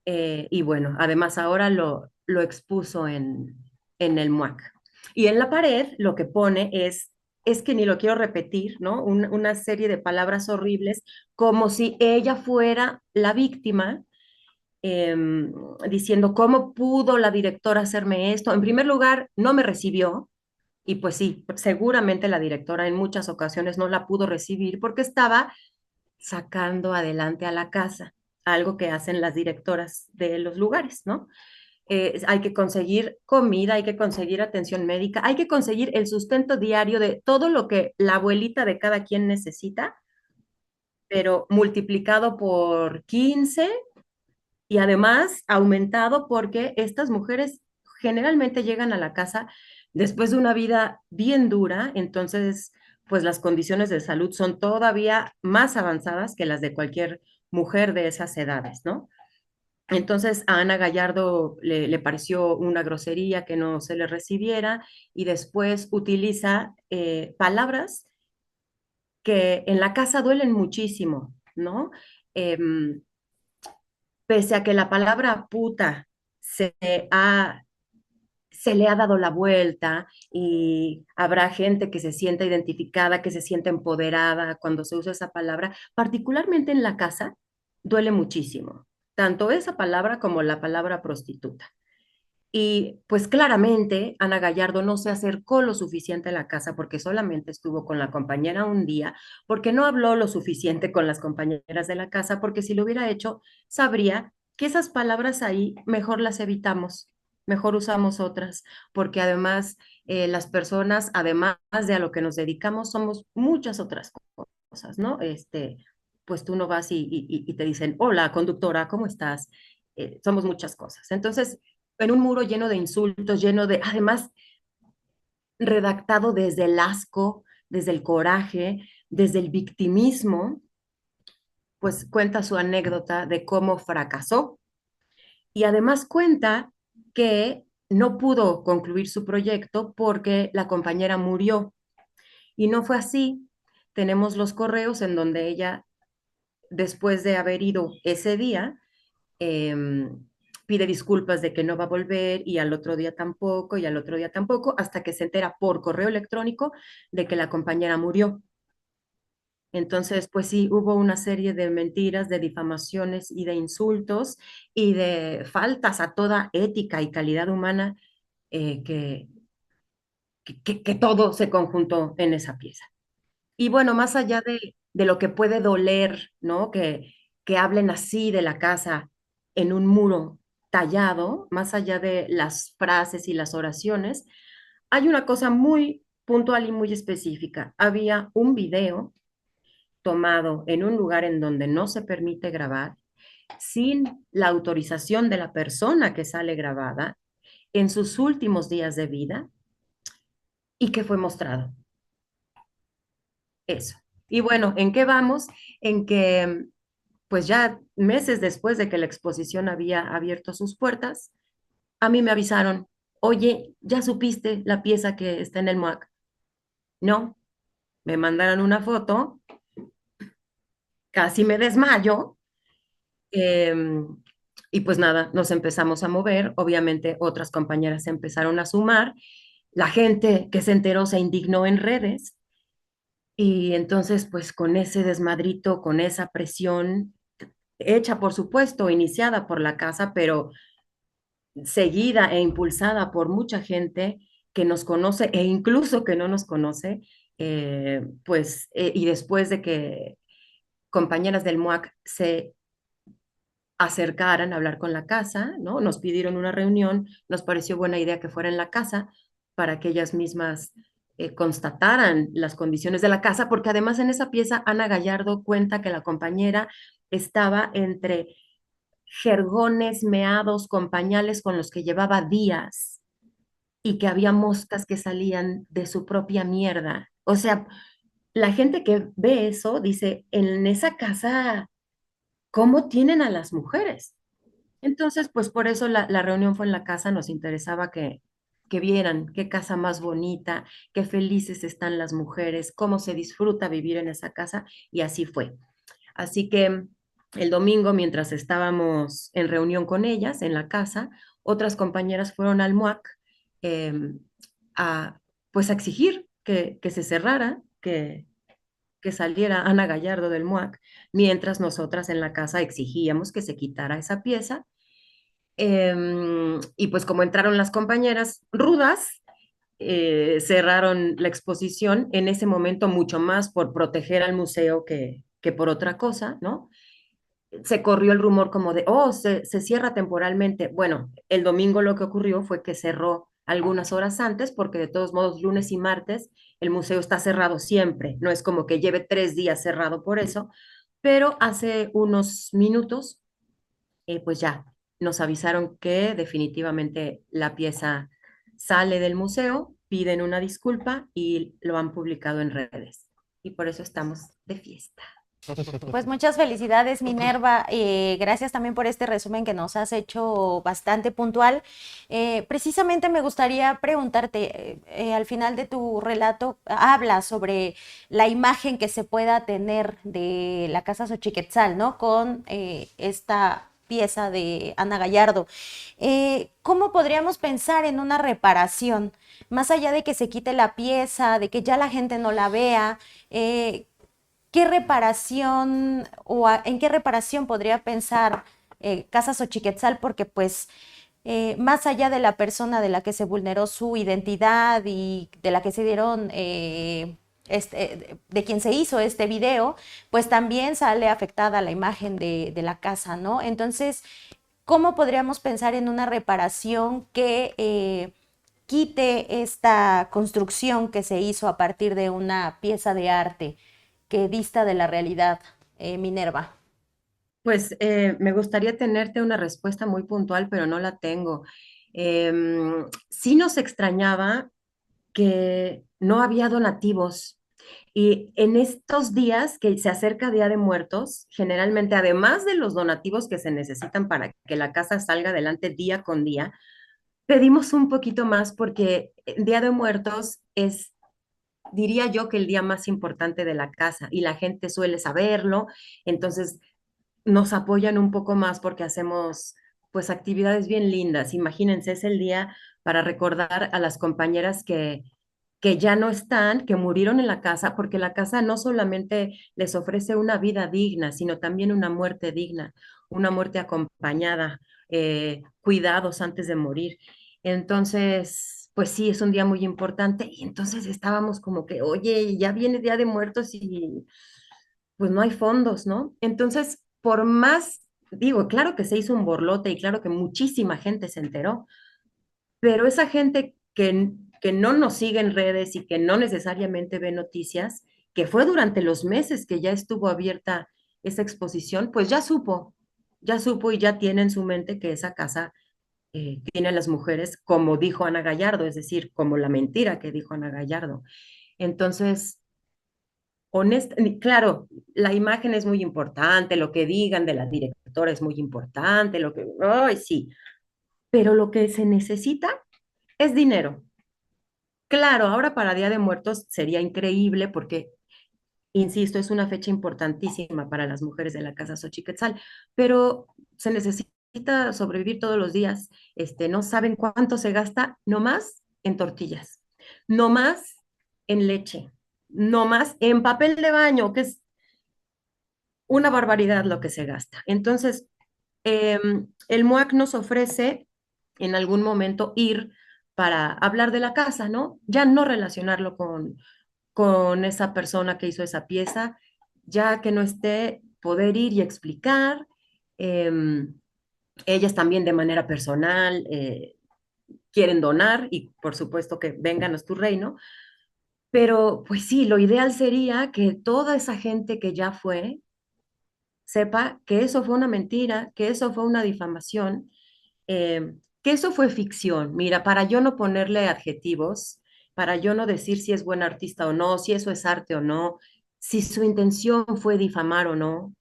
Y bueno, además ahora lo expuso en el MUAC. Y en la pared lo que pone es que ni lo quiero repetir, ¿no? Una serie de palabras horribles, como si ella fuera la víctima diciendo, ¿cómo pudo la directora hacerme esto? En primer lugar, no me recibió. Y pues sí, seguramente la directora en muchas ocasiones no la pudo recibir porque estaba sacando adelante a la casa, algo que hacen las directoras de los lugares, ¿no? Hay que conseguir comida, hay que conseguir atención médica, hay que conseguir el sustento diario de todo lo que la abuelita de cada quien necesita, pero multiplicado por 15 y además aumentado porque estas mujeres generalmente llegan a la casa después de una vida bien dura, entonces pues las condiciones de salud son todavía más avanzadas que las de cualquier mujer de esas edades, ¿no? Entonces a Ana Gallardo le pareció una grosería que no se le recibiera y después utiliza palabras que en la casa duelen muchísimo, ¿no? Em, Pese a que la palabra puta se ha, se le ha dado la vuelta y habrá gente que se sienta identificada, que se sienta empoderada cuando se usa esa palabra, particularmente en la casa, duele muchísimo, tanto esa palabra como la palabra prostituta. Y pues claramente Ana Gallardo no se acercó lo suficiente a la casa porque solamente estuvo con la compañera un día, porque no habló lo suficiente con las compañeras de la casa, porque si lo hubiera hecho, sabría que esas palabras ahí mejor las evitamos, mejor usamos otras, porque además las personas, además de a lo que nos dedicamos, somos muchas otras cosas, ¿no? Pues tú no vas y te dicen, hola, conductora, ¿cómo estás? Somos muchas cosas. Entonces, en un muro lleno de insultos, lleno de, además, redactado desde el asco, desde el coraje, desde el victimismo, pues cuenta su anécdota de cómo fracasó y además cuenta que no pudo concluir su proyecto porque la compañera murió. Y no fue así. Tenemos los correos en donde ella, después de haber ido ese día, eh, pide disculpas de que no va a volver y al otro día tampoco y al otro día tampoco, hasta que se entera por correo electrónico de que la compañera murió. Entonces, pues sí, hubo una serie de mentiras, de difamaciones y de insultos y de faltas a toda ética y calidad humana eh, que, que todo se conjuntó en esa pieza. Y bueno, más allá de lo que puede doler, ¿no? Que hablen así de la casa en un muro tallado, más allá de las frases y las oraciones, hay una cosa muy puntual y muy específica. Había un video tomado en un lugar en donde no se permite grabar, sin la autorización de la persona que sale grabada, en sus últimos días de vida, y que fue mostrado. Eso. Y bueno, ¿en qué vamos? En que, pues ya meses después de que la exposición había abierto sus puertas, a mí me avisaron, oye, ¿ya supiste la pieza que está en el MUAC? No, me mandaron una foto, casi me desmayo, y pues nada, nos empezamos a mover, obviamente otras compañeras se empezaron a sumar, la gente que se enteró se indignó en redes, y entonces pues con ese desmadrito, con esa presión, hecha por supuesto, iniciada por la casa, pero seguida e impulsada por mucha gente que nos conoce e incluso que no nos conoce, y después de que compañeras del MUAC se acercaran a hablar con la casa, ¿no? Nos pidieron una reunión, nos pareció buena idea que fuera en la casa para que ellas mismas constataran las condiciones de la casa, porque además en esa pieza Ana Gallardo cuenta que la compañera estaba entre jergones, meados, con pañales con los que llevaba días y que había moscas que salían de su propia mierda. O sea, la gente que ve eso dice, en esa casa, ¿cómo tienen a las mujeres? Entonces, pues por eso la reunión fue en la casa, nos interesaba que vieran qué casa más bonita, qué felices están las mujeres, cómo se disfruta vivir en esa casa, y así fue. Así que el domingo, mientras estábamos en reunión con ellas en la casa, otras compañeras fueron al MUAC eh, a, pues a exigir que se cerrara, que saliera Ana Gallardo del MUAC, mientras nosotras en la casa exigíamos que se quitara esa pieza Y pues como entraron las compañeras rudas, cerraron la exposición en ese momento mucho más por proteger al museo que por otra cosa, ¿no? Se corrió el rumor como de, oh, se cierra temporalmente. Bueno, el domingo lo que ocurrió fue que cerró algunas horas antes, porque de todos modos, lunes y martes, el museo está cerrado siempre. No es como que lleve 3 días cerrado por eso, pero hace unos minutos, pues ya nos avisaron que definitivamente la pieza sale del museo, piden una disculpa y lo han publicado en redes. Y por eso estamos de fiesta. Pues muchas felicidades, Minerva. Gracias también por este resumen que nos has hecho bastante puntual. Precisamente me gustaría preguntarte, al final de tu relato, hablas sobre la imagen que se pueda tener de la Casa Xochiquetzal, ¿no? Con esta pieza de Ana Gallardo. ¿Cómo podríamos pensar en una reparación? Más allá de que se quite la pieza, de que ya la gente no la vea, ¿qué reparación en qué reparación podría pensar Casa Xochiquetzal? Porque pues más allá de la persona de la que se vulneró su identidad y de la que se dieron, de quien se hizo este video, pues también sale afectada la imagen de la casa, ¿no? Entonces, ¿cómo podríamos pensar en una reparación que quite esta construcción que se hizo a partir de una pieza de arte que dista de la realidad, Minerva? Pues me gustaría tenerte una respuesta muy puntual, pero no la tengo. Sí nos extrañaba que no había donativos. Y en estos días que se acerca Día de Muertos, generalmente, además de los donativos que se necesitan para que la casa salga adelante día con día, pedimos un poquito más porque Día de Muertos es, diría yo, que el día más importante de la casa y la gente suele saberlo. Entonces nos apoyan un poco más porque hacemos pues actividades bien lindas. Imagínense, es el día para recordar a las compañeras que ya no están, que murieron en la casa, porque la casa no solamente les ofrece una vida digna, sino también una muerte digna, una muerte acompañada, cuidados antes de morir. Entonces, pues sí, es un día muy importante y entonces estábamos como que, oye, ya viene Día de Muertos y pues no hay fondos, ¿no? Entonces, por más, digo, claro que se hizo un borlote y claro que muchísima gente se enteró, pero esa gente que no nos sigue en redes y que no necesariamente ve noticias, que fue durante los meses que ya estuvo abierta esa exposición, pues ya supo y ya tiene en su mente que esa casa tiene a las mujeres como dijo Ana Gallardo, es decir, como la mentira que dijo Ana Gallardo. Entonces, claro, la imagen es muy importante, lo que digan de la directora es muy importante, ay, sí, pero lo que se necesita es dinero. Claro, ahora para Día de Muertos sería increíble porque, insisto, es una fecha importantísima para las mujeres de la Casa Xochiquetzal, pero se necesita sobrevivir todos los días. No saben cuánto se gasta nomás en tortillas, nomás en leche, nomás en papel de baño, que es una barbaridad lo que se gasta. Entonces, el MUAC nos ofrece en algún momento ir para hablar de la casa, ¿no? Ya no relacionarlo con esa persona que hizo esa pieza, ya que no esté, poder ir y explicar. eh, Ellas también de manera personal quieren donar y por supuesto que vénganos tu reino, pero pues sí, lo ideal sería que toda esa gente que ya fue sepa que eso fue una mentira, que eso fue una difamación, que eso fue ficción. Mira, para yo no ponerle adjetivos, para yo no decir si es buen artista o no, si eso es arte o no, si su intención fue difamar o no,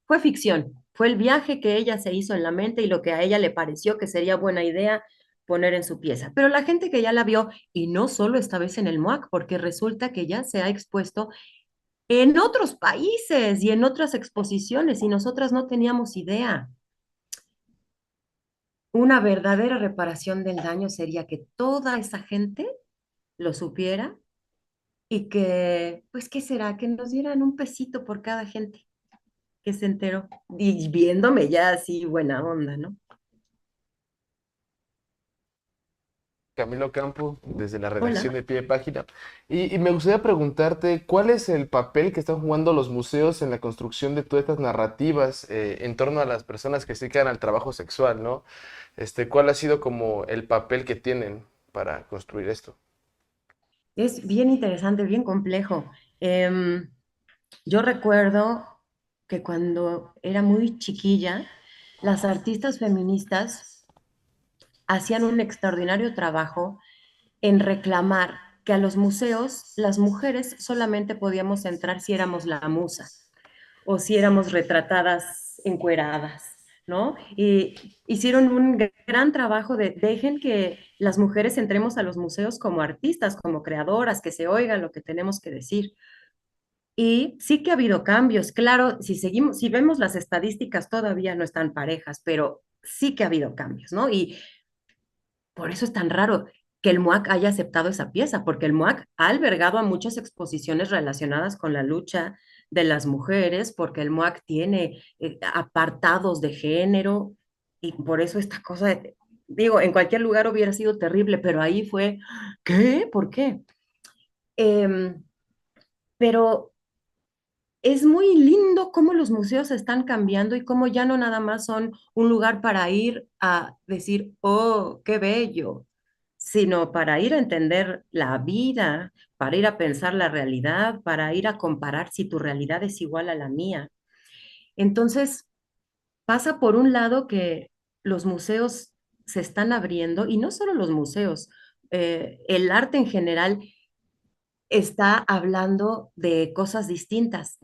fue ficción. Fue el viaje que ella se hizo en la mente y lo que a ella le pareció que sería buena idea poner en su pieza. Pero la gente que ya la vio, y no solo esta vez en el MUAC, porque resulta que ya se ha expuesto en otros países y en otras exposiciones y nosotras no teníamos idea. Una verdadera reparación del daño sería que toda esa gente lo supiera y que, pues, ¿qué será? Que nos dieran un pesito por cada gente que se enteró y viéndome ya así buena onda, ¿no? Camilo Campo, desde la Hola. redacción de Pie de Página. Y me gustaría preguntarte, ¿cuál es el papel que están jugando los museos en la construcción de todas estas narrativas en torno a las personas que se dedican al trabajo sexual, ¿no? ¿Cuál ha sido como el papel que tienen para construir esto? Es bien interesante, bien complejo. Em, yo recuerdo que cuando era muy chiquilla, las artistas feministas hacían un extraordinario trabajo en reclamar que a los museos las mujeres solamente podíamos entrar si éramos la musa o si éramos retratadas encueradas, ¿no? Y hicieron un gran trabajo de dejen que las mujeres entremos a los museos como artistas, como creadoras, que se oiga lo que tenemos que decir. Y sí que ha habido cambios, claro, si vemos las estadísticas todavía no están parejas, pero sí que ha habido cambios, ¿no? Y por eso es tan raro que el MUAC haya aceptado esa pieza, porque el MUAC ha albergado a muchas exposiciones relacionadas con la lucha de las mujeres, porque el MUAC tiene apartados de género, y por eso esta cosa, digo, en cualquier lugar hubiera sido terrible, pero ahí fue, ¿qué? ¿Por qué? Em, pero es muy lindo cómo los museos están cambiando y cómo ya no nada más son un lugar para ir a decir, oh, qué bello, sino para ir a entender la vida, para ir a pensar la realidad, para ir a comparar si tu realidad es igual a la mía. Entonces, pasa por un lado que los museos se están abriendo y no solo los museos, el arte en general está hablando de cosas distintas.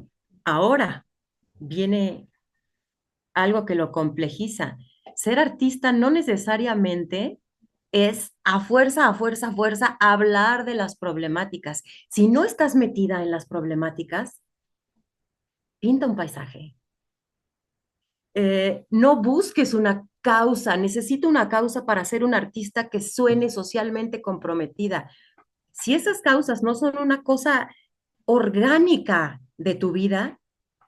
Ahora viene algo que lo complejiza. Ser artista no necesariamente es a fuerza, a fuerza hablar de las problemáticas. Si no estás metida en las problemáticas, pinta un paisaje. No busques una causa, necesito una causa para ser un artista que suene socialmente comprometida. Si esas causas no son una cosa orgánica de tu vida,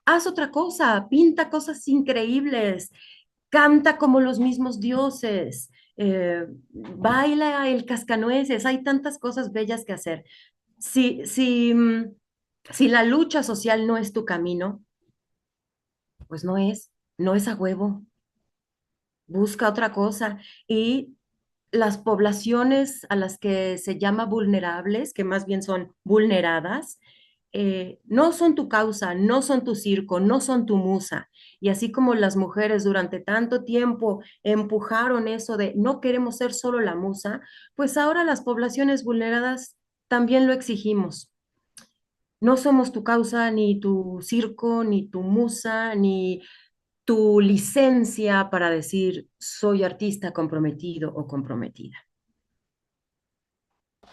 haz otra cosa, pinta cosas increíbles, canta como los mismos dioses, baila el cascanueces, hay tantas cosas bellas que hacer. Si, si, si la lucha social no es tu camino, pues no es a huevo, busca otra cosa. Y las poblaciones a las que se llama vulnerables, que más bien son vulneradas, no son tu causa, no son tu circo, no son tu musa. Y así como las mujeres durante tanto tiempo empujaron eso de no queremos ser solo la musa, pues ahora las poblaciones vulneradas también lo exigimos. No somos tu causa, ni tu circo, ni tu musa, ni tu licencia para decir soy artista comprometido o comprometida.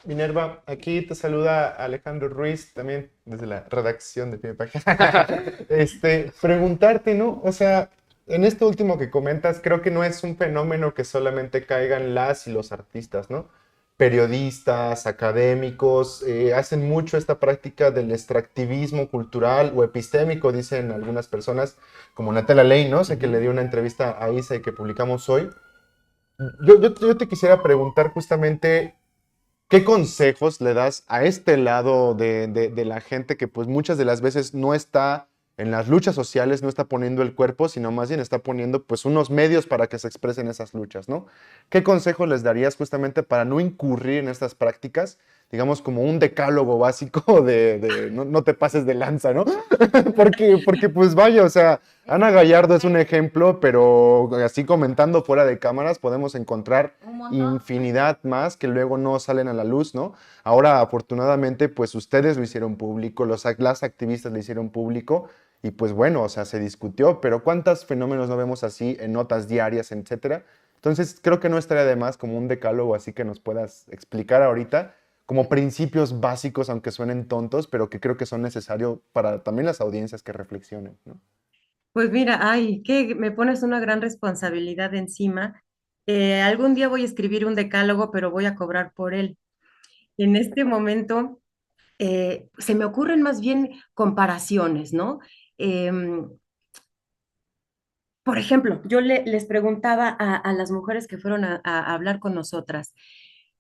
Minerva, aquí te saluda Alejandro Ruiz, también desde la redacción de Pie de Página. Preguntarte, ¿no? O sea, en esto último que comentas, creo que no es un fenómeno que solamente caigan las y los artistas, ¿no? Periodistas, académicos, hacen mucho esta práctica del extractivismo cultural o epistémico, dicen algunas personas, como Natalia Ley, ¿no? Sé que le dio una entrevista a Isa y que publicamos hoy. Yo te quisiera preguntar justamente, ¿qué consejos le das a este lado de la gente que pues muchas de las veces no está en las luchas sociales, no está poniendo el cuerpo, sino más bien está poniendo pues unos medios para que se expresen esas luchas, ¿no? ¿Qué consejos les darías justamente para no incurrir en estas prácticas? Digamos como un decálogo básico de no te pases de lanza, ¿no? Porque pues vaya, o sea, Ana Gallardo es un ejemplo, pero así comentando fuera de cámaras podemos encontrar Un montón. infinidad más que luego no salen a la luz, ¿no? Ahora, afortunadamente, pues ustedes lo hicieron público, las activistas lo hicieron público y pues bueno, o sea, se discutió, pero ¿cuántos fenómenos no vemos así en notas diarias, etcétera? Entonces, creo que no estaría de más como un decálogo así que nos puedas explicar ahorita como principios básicos, aunque suenen tontos, pero que creo que son necesarios para también las audiencias que reflexionen, ¿no? Pues mira, ay, que me pones una gran responsabilidad encima. Algún día voy a escribir un decálogo, pero voy a cobrar por él. En este momento se me ocurren más bien comparaciones, ¿no? Em, por ejemplo, les preguntaba a las mujeres que fueron a hablar con nosotras,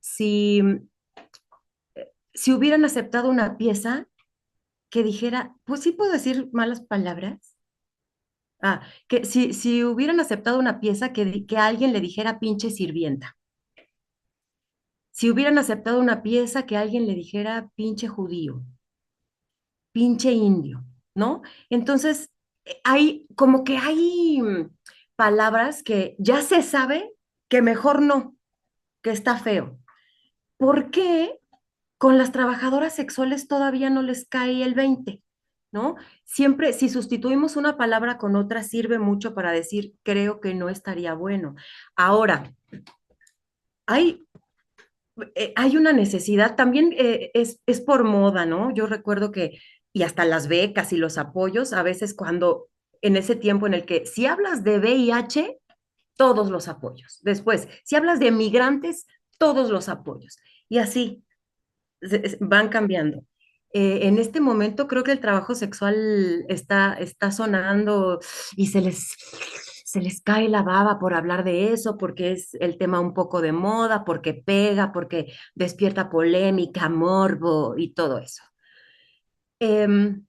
si, si hubieran aceptado una pieza que dijera, pues sí puedo decir malas palabras. Que si hubieran aceptado una pieza que alguien le dijera pinche sirvienta. Si hubieran aceptado una pieza que alguien le dijera pinche judío, pinche indio, ¿no? Entonces, hay como que hay palabras que ya se sabe que mejor no, que está feo. ¿Por qué con las trabajadoras sexuales todavía no les cae el 20? ¿No? Siempre, si sustituimos una palabra con otra, sirve mucho para decir, creo que no estaría bueno. Ahora, hay hay una necesidad, también es por moda, ¿no? Yo recuerdo que, y hasta las becas y los apoyos, a veces cuando, en ese tiempo en el que si hablas de VIH, todos los apoyos. Después, si hablas de migrantes, todos los apoyos. Y así van cambiando. En este momento creo que el trabajo sexual está sonando y se les cae la baba por hablar de eso, porque es el tema un poco de moda, porque pega, porque despierta polémica, morbo y todo eso. Em,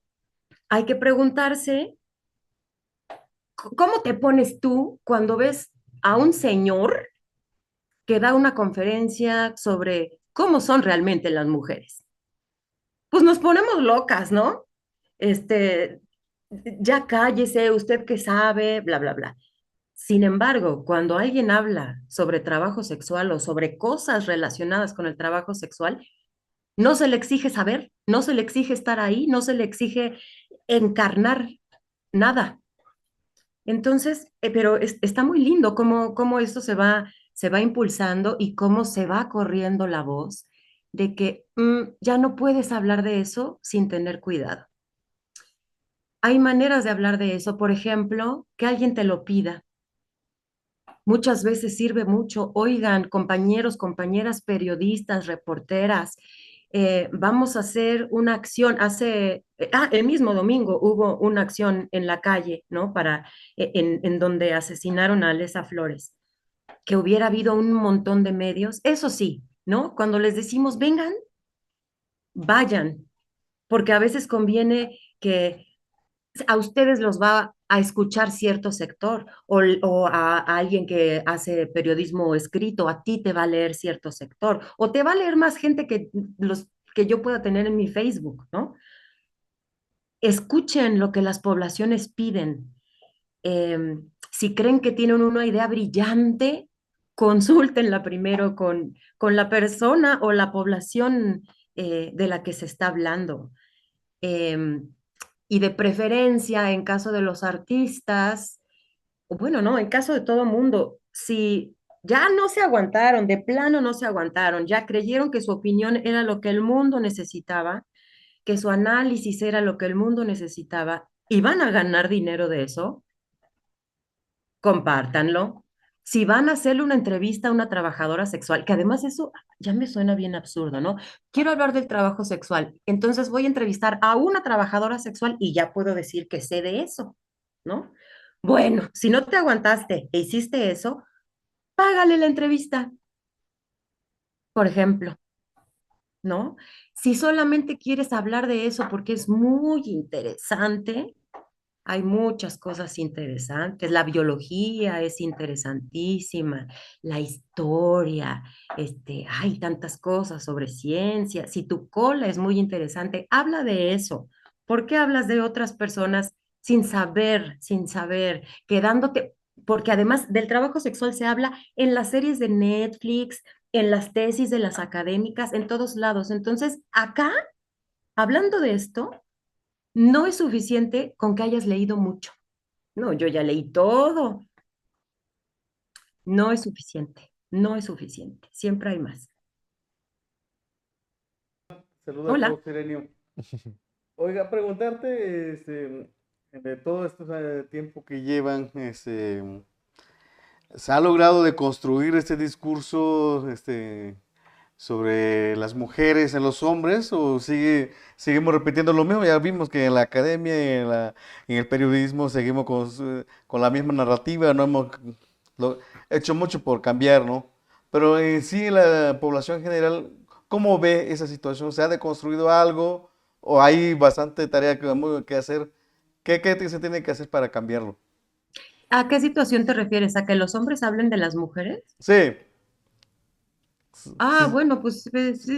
Hay que preguntarse, ¿cómo te pones tú cuando ves a un señor que da una conferencia sobre cómo son realmente las mujeres? Pues nos ponemos locas, ¿no? Este, ya cállese, usted que sabe, bla, bla, bla. Sin embargo, cuando alguien habla sobre trabajo sexual o sobre cosas relacionadas con el trabajo sexual, no se le exige saber, no se le exige estar ahí, no se le exige encarnar nada. Entonces, pero está muy lindo cómo esto se va impulsando y cómo se va corriendo la voz de que ya no puedes hablar de eso sin tener cuidado. Hay maneras de hablar de eso, por ejemplo, que alguien te lo pida. Muchas veces sirve mucho, oigan, compañeros, compañeras, periodistas, reporteras, vamos a hacer una acción. El mismo domingo hubo una acción en la calle, ¿no? En donde asesinaron a Alesa Flores, que hubiera habido un montón de medios. Eso sí, ¿no? Cuando les decimos, vengan, vayan, porque a veces conviene que a ustedes los va a escuchar cierto sector o a alguien que hace periodismo escrito, a ti te va a leer cierto sector o te va a leer más gente que los que yo pueda tener en mi Facebook, ¿no? Escuchen lo que las poblaciones piden. Si creen que tienen una idea brillante, consúltenla primero con la persona o la población de la que se está hablando. Em, y de preferencia, en caso de los artistas, o bueno, no, en caso de todo mundo, si ya no se aguantaron, de plano no se aguantaron, ya creyeron que su opinión era lo que el mundo necesitaba, que su análisis era lo que el mundo necesitaba, y van a ganar dinero de eso, compártanlo. Si van a hacerle una entrevista a una trabajadora sexual, que además eso ya me suena bien absurdo, ¿no? Quiero hablar del trabajo sexual, entonces voy a entrevistar a una trabajadora sexual y ya puedo decir que sé de eso, ¿no? Bueno, si no te aguantaste e hiciste eso, págale la entrevista, por ejemplo, ¿no? Si solamente quieres hablar de eso porque es muy interesante, hay muchas cosas interesantes. La biología es interesantísima, la historia, hay tantas cosas sobre ciencia. Si tu cola es muy interesante, habla de eso. ¿Por qué hablas de otras personas sin saber, quedándote? Porque además del trabajo sexual se habla en las series de Netflix, en las tesis de las académicas, en todos lados. Entonces, acá, hablando de esto, no es suficiente con que hayas leído mucho. No, yo ya leí todo. No es suficiente. No es suficiente. Siempre hay más. Saluda a Hola. todos, Serenio. Oiga, preguntarte, de todo este tiempo que llevan, ¿se ha logrado deconstruir este discurso, sobre las mujeres en los hombres o seguimos repitiendo lo mismo? Ya vimos que en la academia y en el periodismo seguimos con la misma narrativa, no hemos hecho mucho por cambiar, ¿no? Pero en sí, la población en general, ¿cómo ve esa situación? ¿Se ha deconstruido algo o hay bastante tarea que hacer? ¿Qué se tiene que hacer para cambiarlo? ¿A qué situación te refieres? ¿A que los hombres hablen de las mujeres? Sí, Ah, sí. bueno, pues,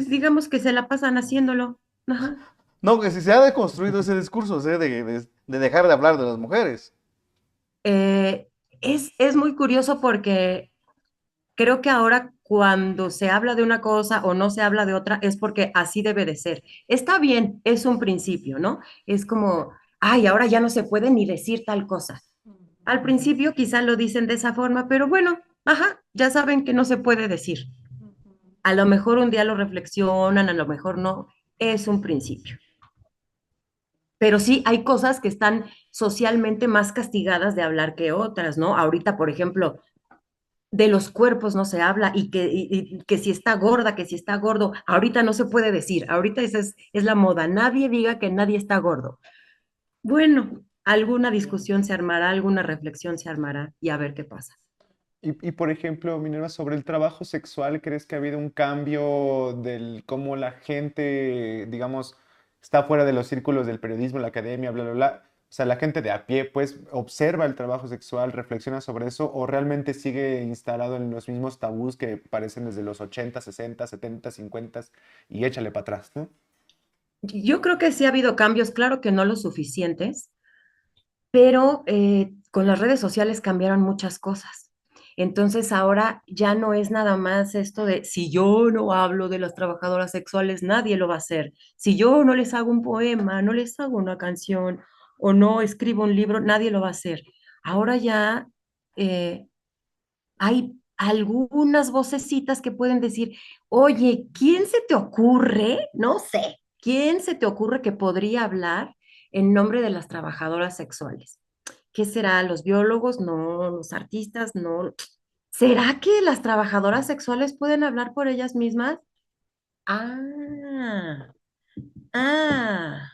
digamos que se la pasan haciéndolo. Ajá. No, que si se ha deconstruido ese discurso, ¿sí? De dejar de hablar de las mujeres. Eh, es muy curioso porque creo que ahora cuando se habla de una cosa o no se habla de otra es porque así debe de ser. Está bien, es un principio, ¿no? Es como, ay, ahora ya no se puede ni decir tal cosa. Al principio quizá lo dicen de esa forma, pero bueno, ajá, ya saben que no se puede decir. A lo mejor un día lo reflexionan, a lo mejor no, es un principio. Pero sí hay cosas que están socialmente más castigadas de hablar que otras, ¿no? Ahorita, por ejemplo, de los cuerpos no se habla y que si está gorda, que si está gordo, ahorita no se puede decir, ahorita esa es la moda, nadie diga que nadie está gordo. Bueno, alguna discusión se armará, alguna reflexión se armará y a ver qué pasa. Por ejemplo, Minerva, sobre el trabajo sexual, ¿crees que ha habido un cambio del cómo la gente, digamos, está fuera de los círculos del periodismo, la academia, bla, bla, bla? O sea, la gente de a pie, pues, observa el trabajo sexual, reflexiona sobre eso, o realmente sigue instalado en los mismos tabús que parecen desde los 80, 60, 70, 50 y échale para atrás, ¿no? Yo creo que sí ha habido cambios, claro que no los suficientes, pero con las redes sociales cambiaron muchas cosas. Entonces ahora ya no es nada más esto de si yo no hablo de las trabajadoras sexuales, nadie lo va a hacer. Si yo no les hago un poema, no les hago una canción o no escribo un libro, nadie lo va a hacer. Ahora ya eh, hay algunas vocecitas que pueden decir, oye, ¿quién se te ocurre? No sé, ¿quién se te ocurre que podría hablar en nombre de las trabajadoras sexuales? ¿Qué será? ¿Los biólogos? No, los artistas, no. ¿Será que las trabajadoras sexuales pueden hablar por ellas mismas? Ah, ah,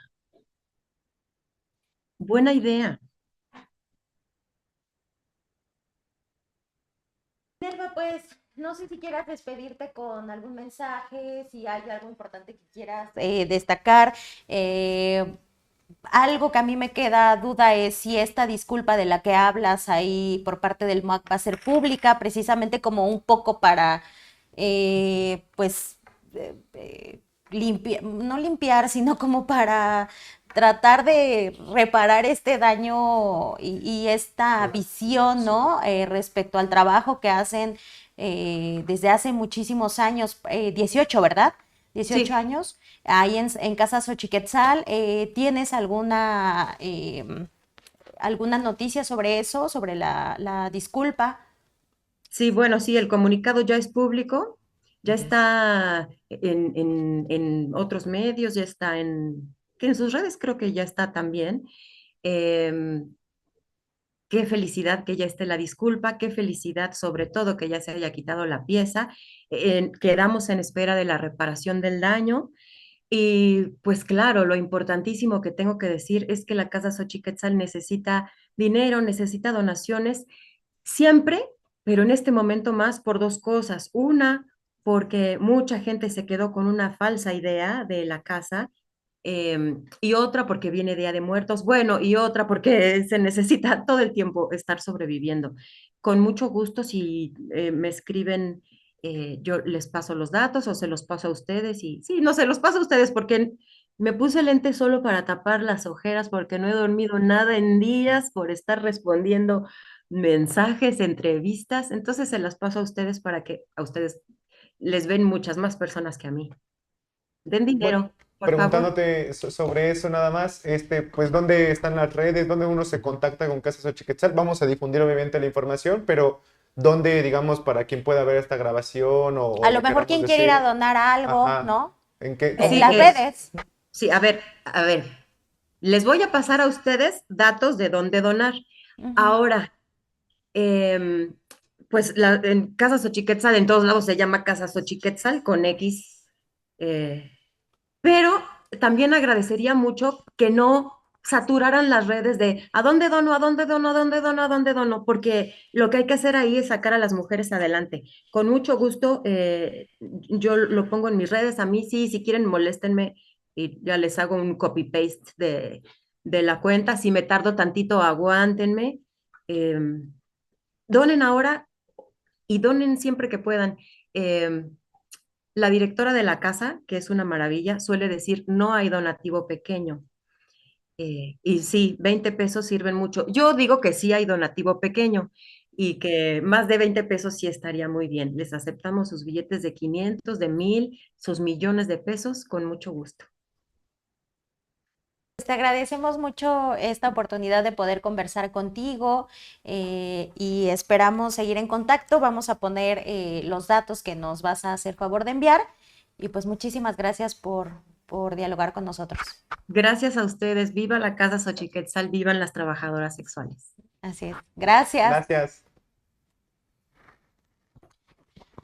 buena idea. Nerva, pues no sé si quieras despedirte con algún mensaje, si hay algo importante que quieras destacar. Algo que a mí me queda duda es si esta disculpa de la que hablas ahí por parte del MUAC va a ser pública, precisamente como un poco para, pues, no limpiar, sino como para tratar de reparar este daño y esta visión, ¿no? Respecto al trabajo que hacen desde hace muchísimos años, 18, ¿verdad? 18 Sí, años, ahí en Casa Xochiquetzal. ¿Tienes alguna noticia sobre eso, sobre la disculpa? sí, bueno, sí, el comunicado ya es público, ya está en otros medios, ya está que en sus redes creo que ya está también. Em, Qué felicidad que ya esté la disculpa, qué felicidad sobre todo que ya se haya quitado la pieza. Quedamos en espera de la reparación del daño. Y pues claro, lo importantísimo que tengo que decir es que la Casa Xochiquetzal necesita dinero, necesita donaciones siempre, pero en este momento más por dos cosas. Una, porque mucha gente se quedó con una falsa idea de la casa, y otra porque viene Día de Muertos, bueno, y otra porque se necesita todo el tiempo estar sobreviviendo. Con mucho gusto, si me escriben, yo les paso los datos o se los paso a ustedes y sí, no se los paso a ustedes porque me puse lente solo para tapar las ojeras porque no he dormido nada en días por estar respondiendo mensajes, entrevistas, entonces se las paso a ustedes para que a ustedes les ven muchas más personas que a mí. Den Bueno, dinero, por favor. preguntándote sobre eso nada más, pues ¿dónde están las redes? ¿Dónde uno se contacta con Casa Xochiquetzal? Vamos a difundir obviamente la información, pero ¿dónde, digamos, para quien pueda ver esta grabación A o lo le mejor queramos quien quiere ir a decir? donar algo, Ajá. ¿no? ¿En qué? En Sí, las redes. sí, a ver, les voy a pasar a ustedes datos de dónde donar. Ujú. Ahora, em, pues en Casa Xochiquetzal, en todos lados se llama Casa Xochiquetzal con X, pero también agradecería mucho que no saturaran las redes de ¿a dónde dono? ¿A dónde dono? ¿A dónde dono? ¿A dónde dono? Porque lo que hay que hacer ahí es sacar a las mujeres adelante. Con mucho gusto, yo lo pongo en mis redes. A mí sí, si quieren, moléstenme y ya les hago un copy-paste de la cuenta. Si me tardo tantito, aguántenme. Donen ahora y donen siempre que puedan. La directora de la casa, que es una maravilla, suele decir, no hay donativo pequeño. Y sí, 20 pesos sirven mucho. Yo digo que sí hay donativo pequeño y que más de 20 pesos sí estaría muy bien. Les aceptamos sus billetes de 500, de 1000, sus millones de pesos con mucho gusto. Te agradecemos mucho esta oportunidad de poder conversar contigo y esperamos seguir en contacto. Vamos a poner los datos que nos vas a hacer favor de enviar y pues muchísimas gracias por dialogar con nosotros. Gracias a ustedes. Viva la Casa Xochiquetzal, vivan las trabajadoras sexuales. Así es. Gracias. Gracias.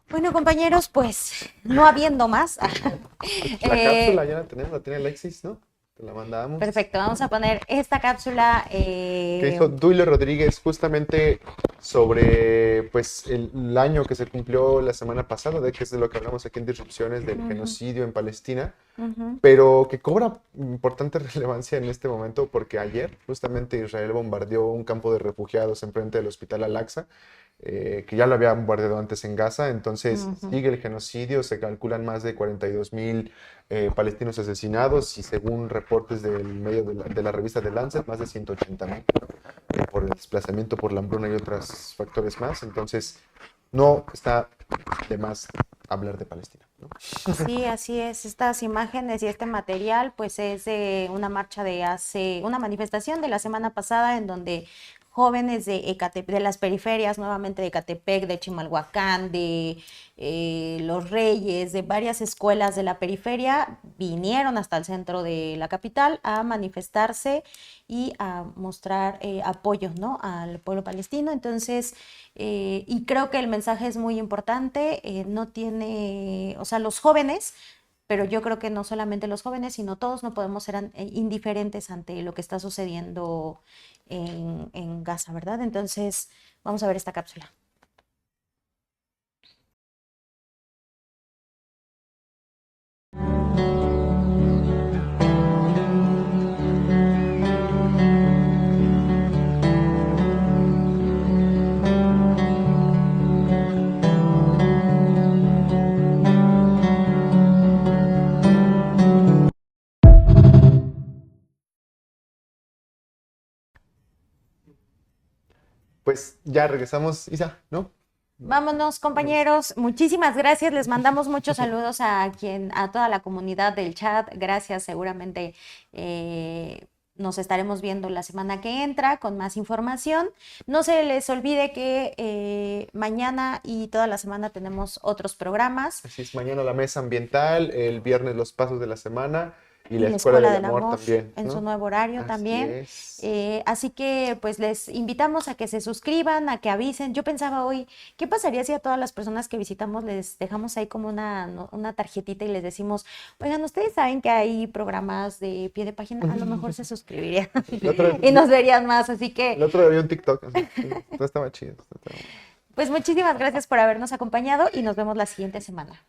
Bueno, compañeros, pues no habiendo más. La cápsula ya la tenemos, la tiene Alexis, ¿no? Te la mandamos. Perfecto, vamos a poner esta cápsula. Que hizo Duilo Rodríguez justamente sobre pues el año que se cumplió la semana pasada, de que es de lo que hablamos aquí en Disrupciones, del genocidio en Palestina, pero que cobra importante relevancia en este momento porque ayer justamente Israel bombardeó un campo de refugiados enfrente del hospital Al-Aqsa, que ya lo había bombardeado antes en Gaza, entonces sigue el genocidio, se calculan más de 42,000 palestinos asesinados y según reportes del medio de la revista The Lancet, más de 180,000 por el desplazamiento, por la hambruna y otros factores más, entonces no está de más hablar de Palestina, ¿no? Sí, así es. Estas imágenes y este material, pues es de una marcha una manifestación de la semana pasada en donde jóvenes de las periferias, nuevamente de Ecatepec, de Chimalhuacán, de Los Reyes, de varias escuelas de la periferia, vinieron hasta el centro de la capital a manifestarse y a mostrar apoyo, ¿no?, al pueblo palestino. Entonces, y creo que el mensaje es muy importante, no tiene, o sea, los jóvenes, pero yo creo que no solamente los jóvenes, sino todos no podemos ser indiferentes ante lo que está sucediendo en Gaza, ¿verdad? Entonces, vamos a ver esta cápsula. Pues ya regresamos, Isa, ¿no? Vámonos, compañeros. Muchísimas gracias. Les mandamos muchos saludos a toda la comunidad del chat. Gracias. Seguramente nos estaremos viendo la semana que entra con más información. No se les olvide que mañana y toda la semana tenemos otros programas. Así es, mañana la mesa ambiental, el viernes los pasos de la semana y la Escuela del Amor también, en ¿no? su nuevo horario Así también. es. Así que pues les invitamos a que se suscriban, a que avisen. Yo pensaba hoy, ¿qué pasaría si a todas las personas que visitamos les dejamos ahí como una tarjetita y les decimos, oigan, ustedes saben que hay programas de pie de página? A lo mejor se suscribirían y nos verían más, así que... El otro día vi un TikTok, así, no estaba chido. Pues muchísimas gracias por habernos acompañado y nos vemos la siguiente semana.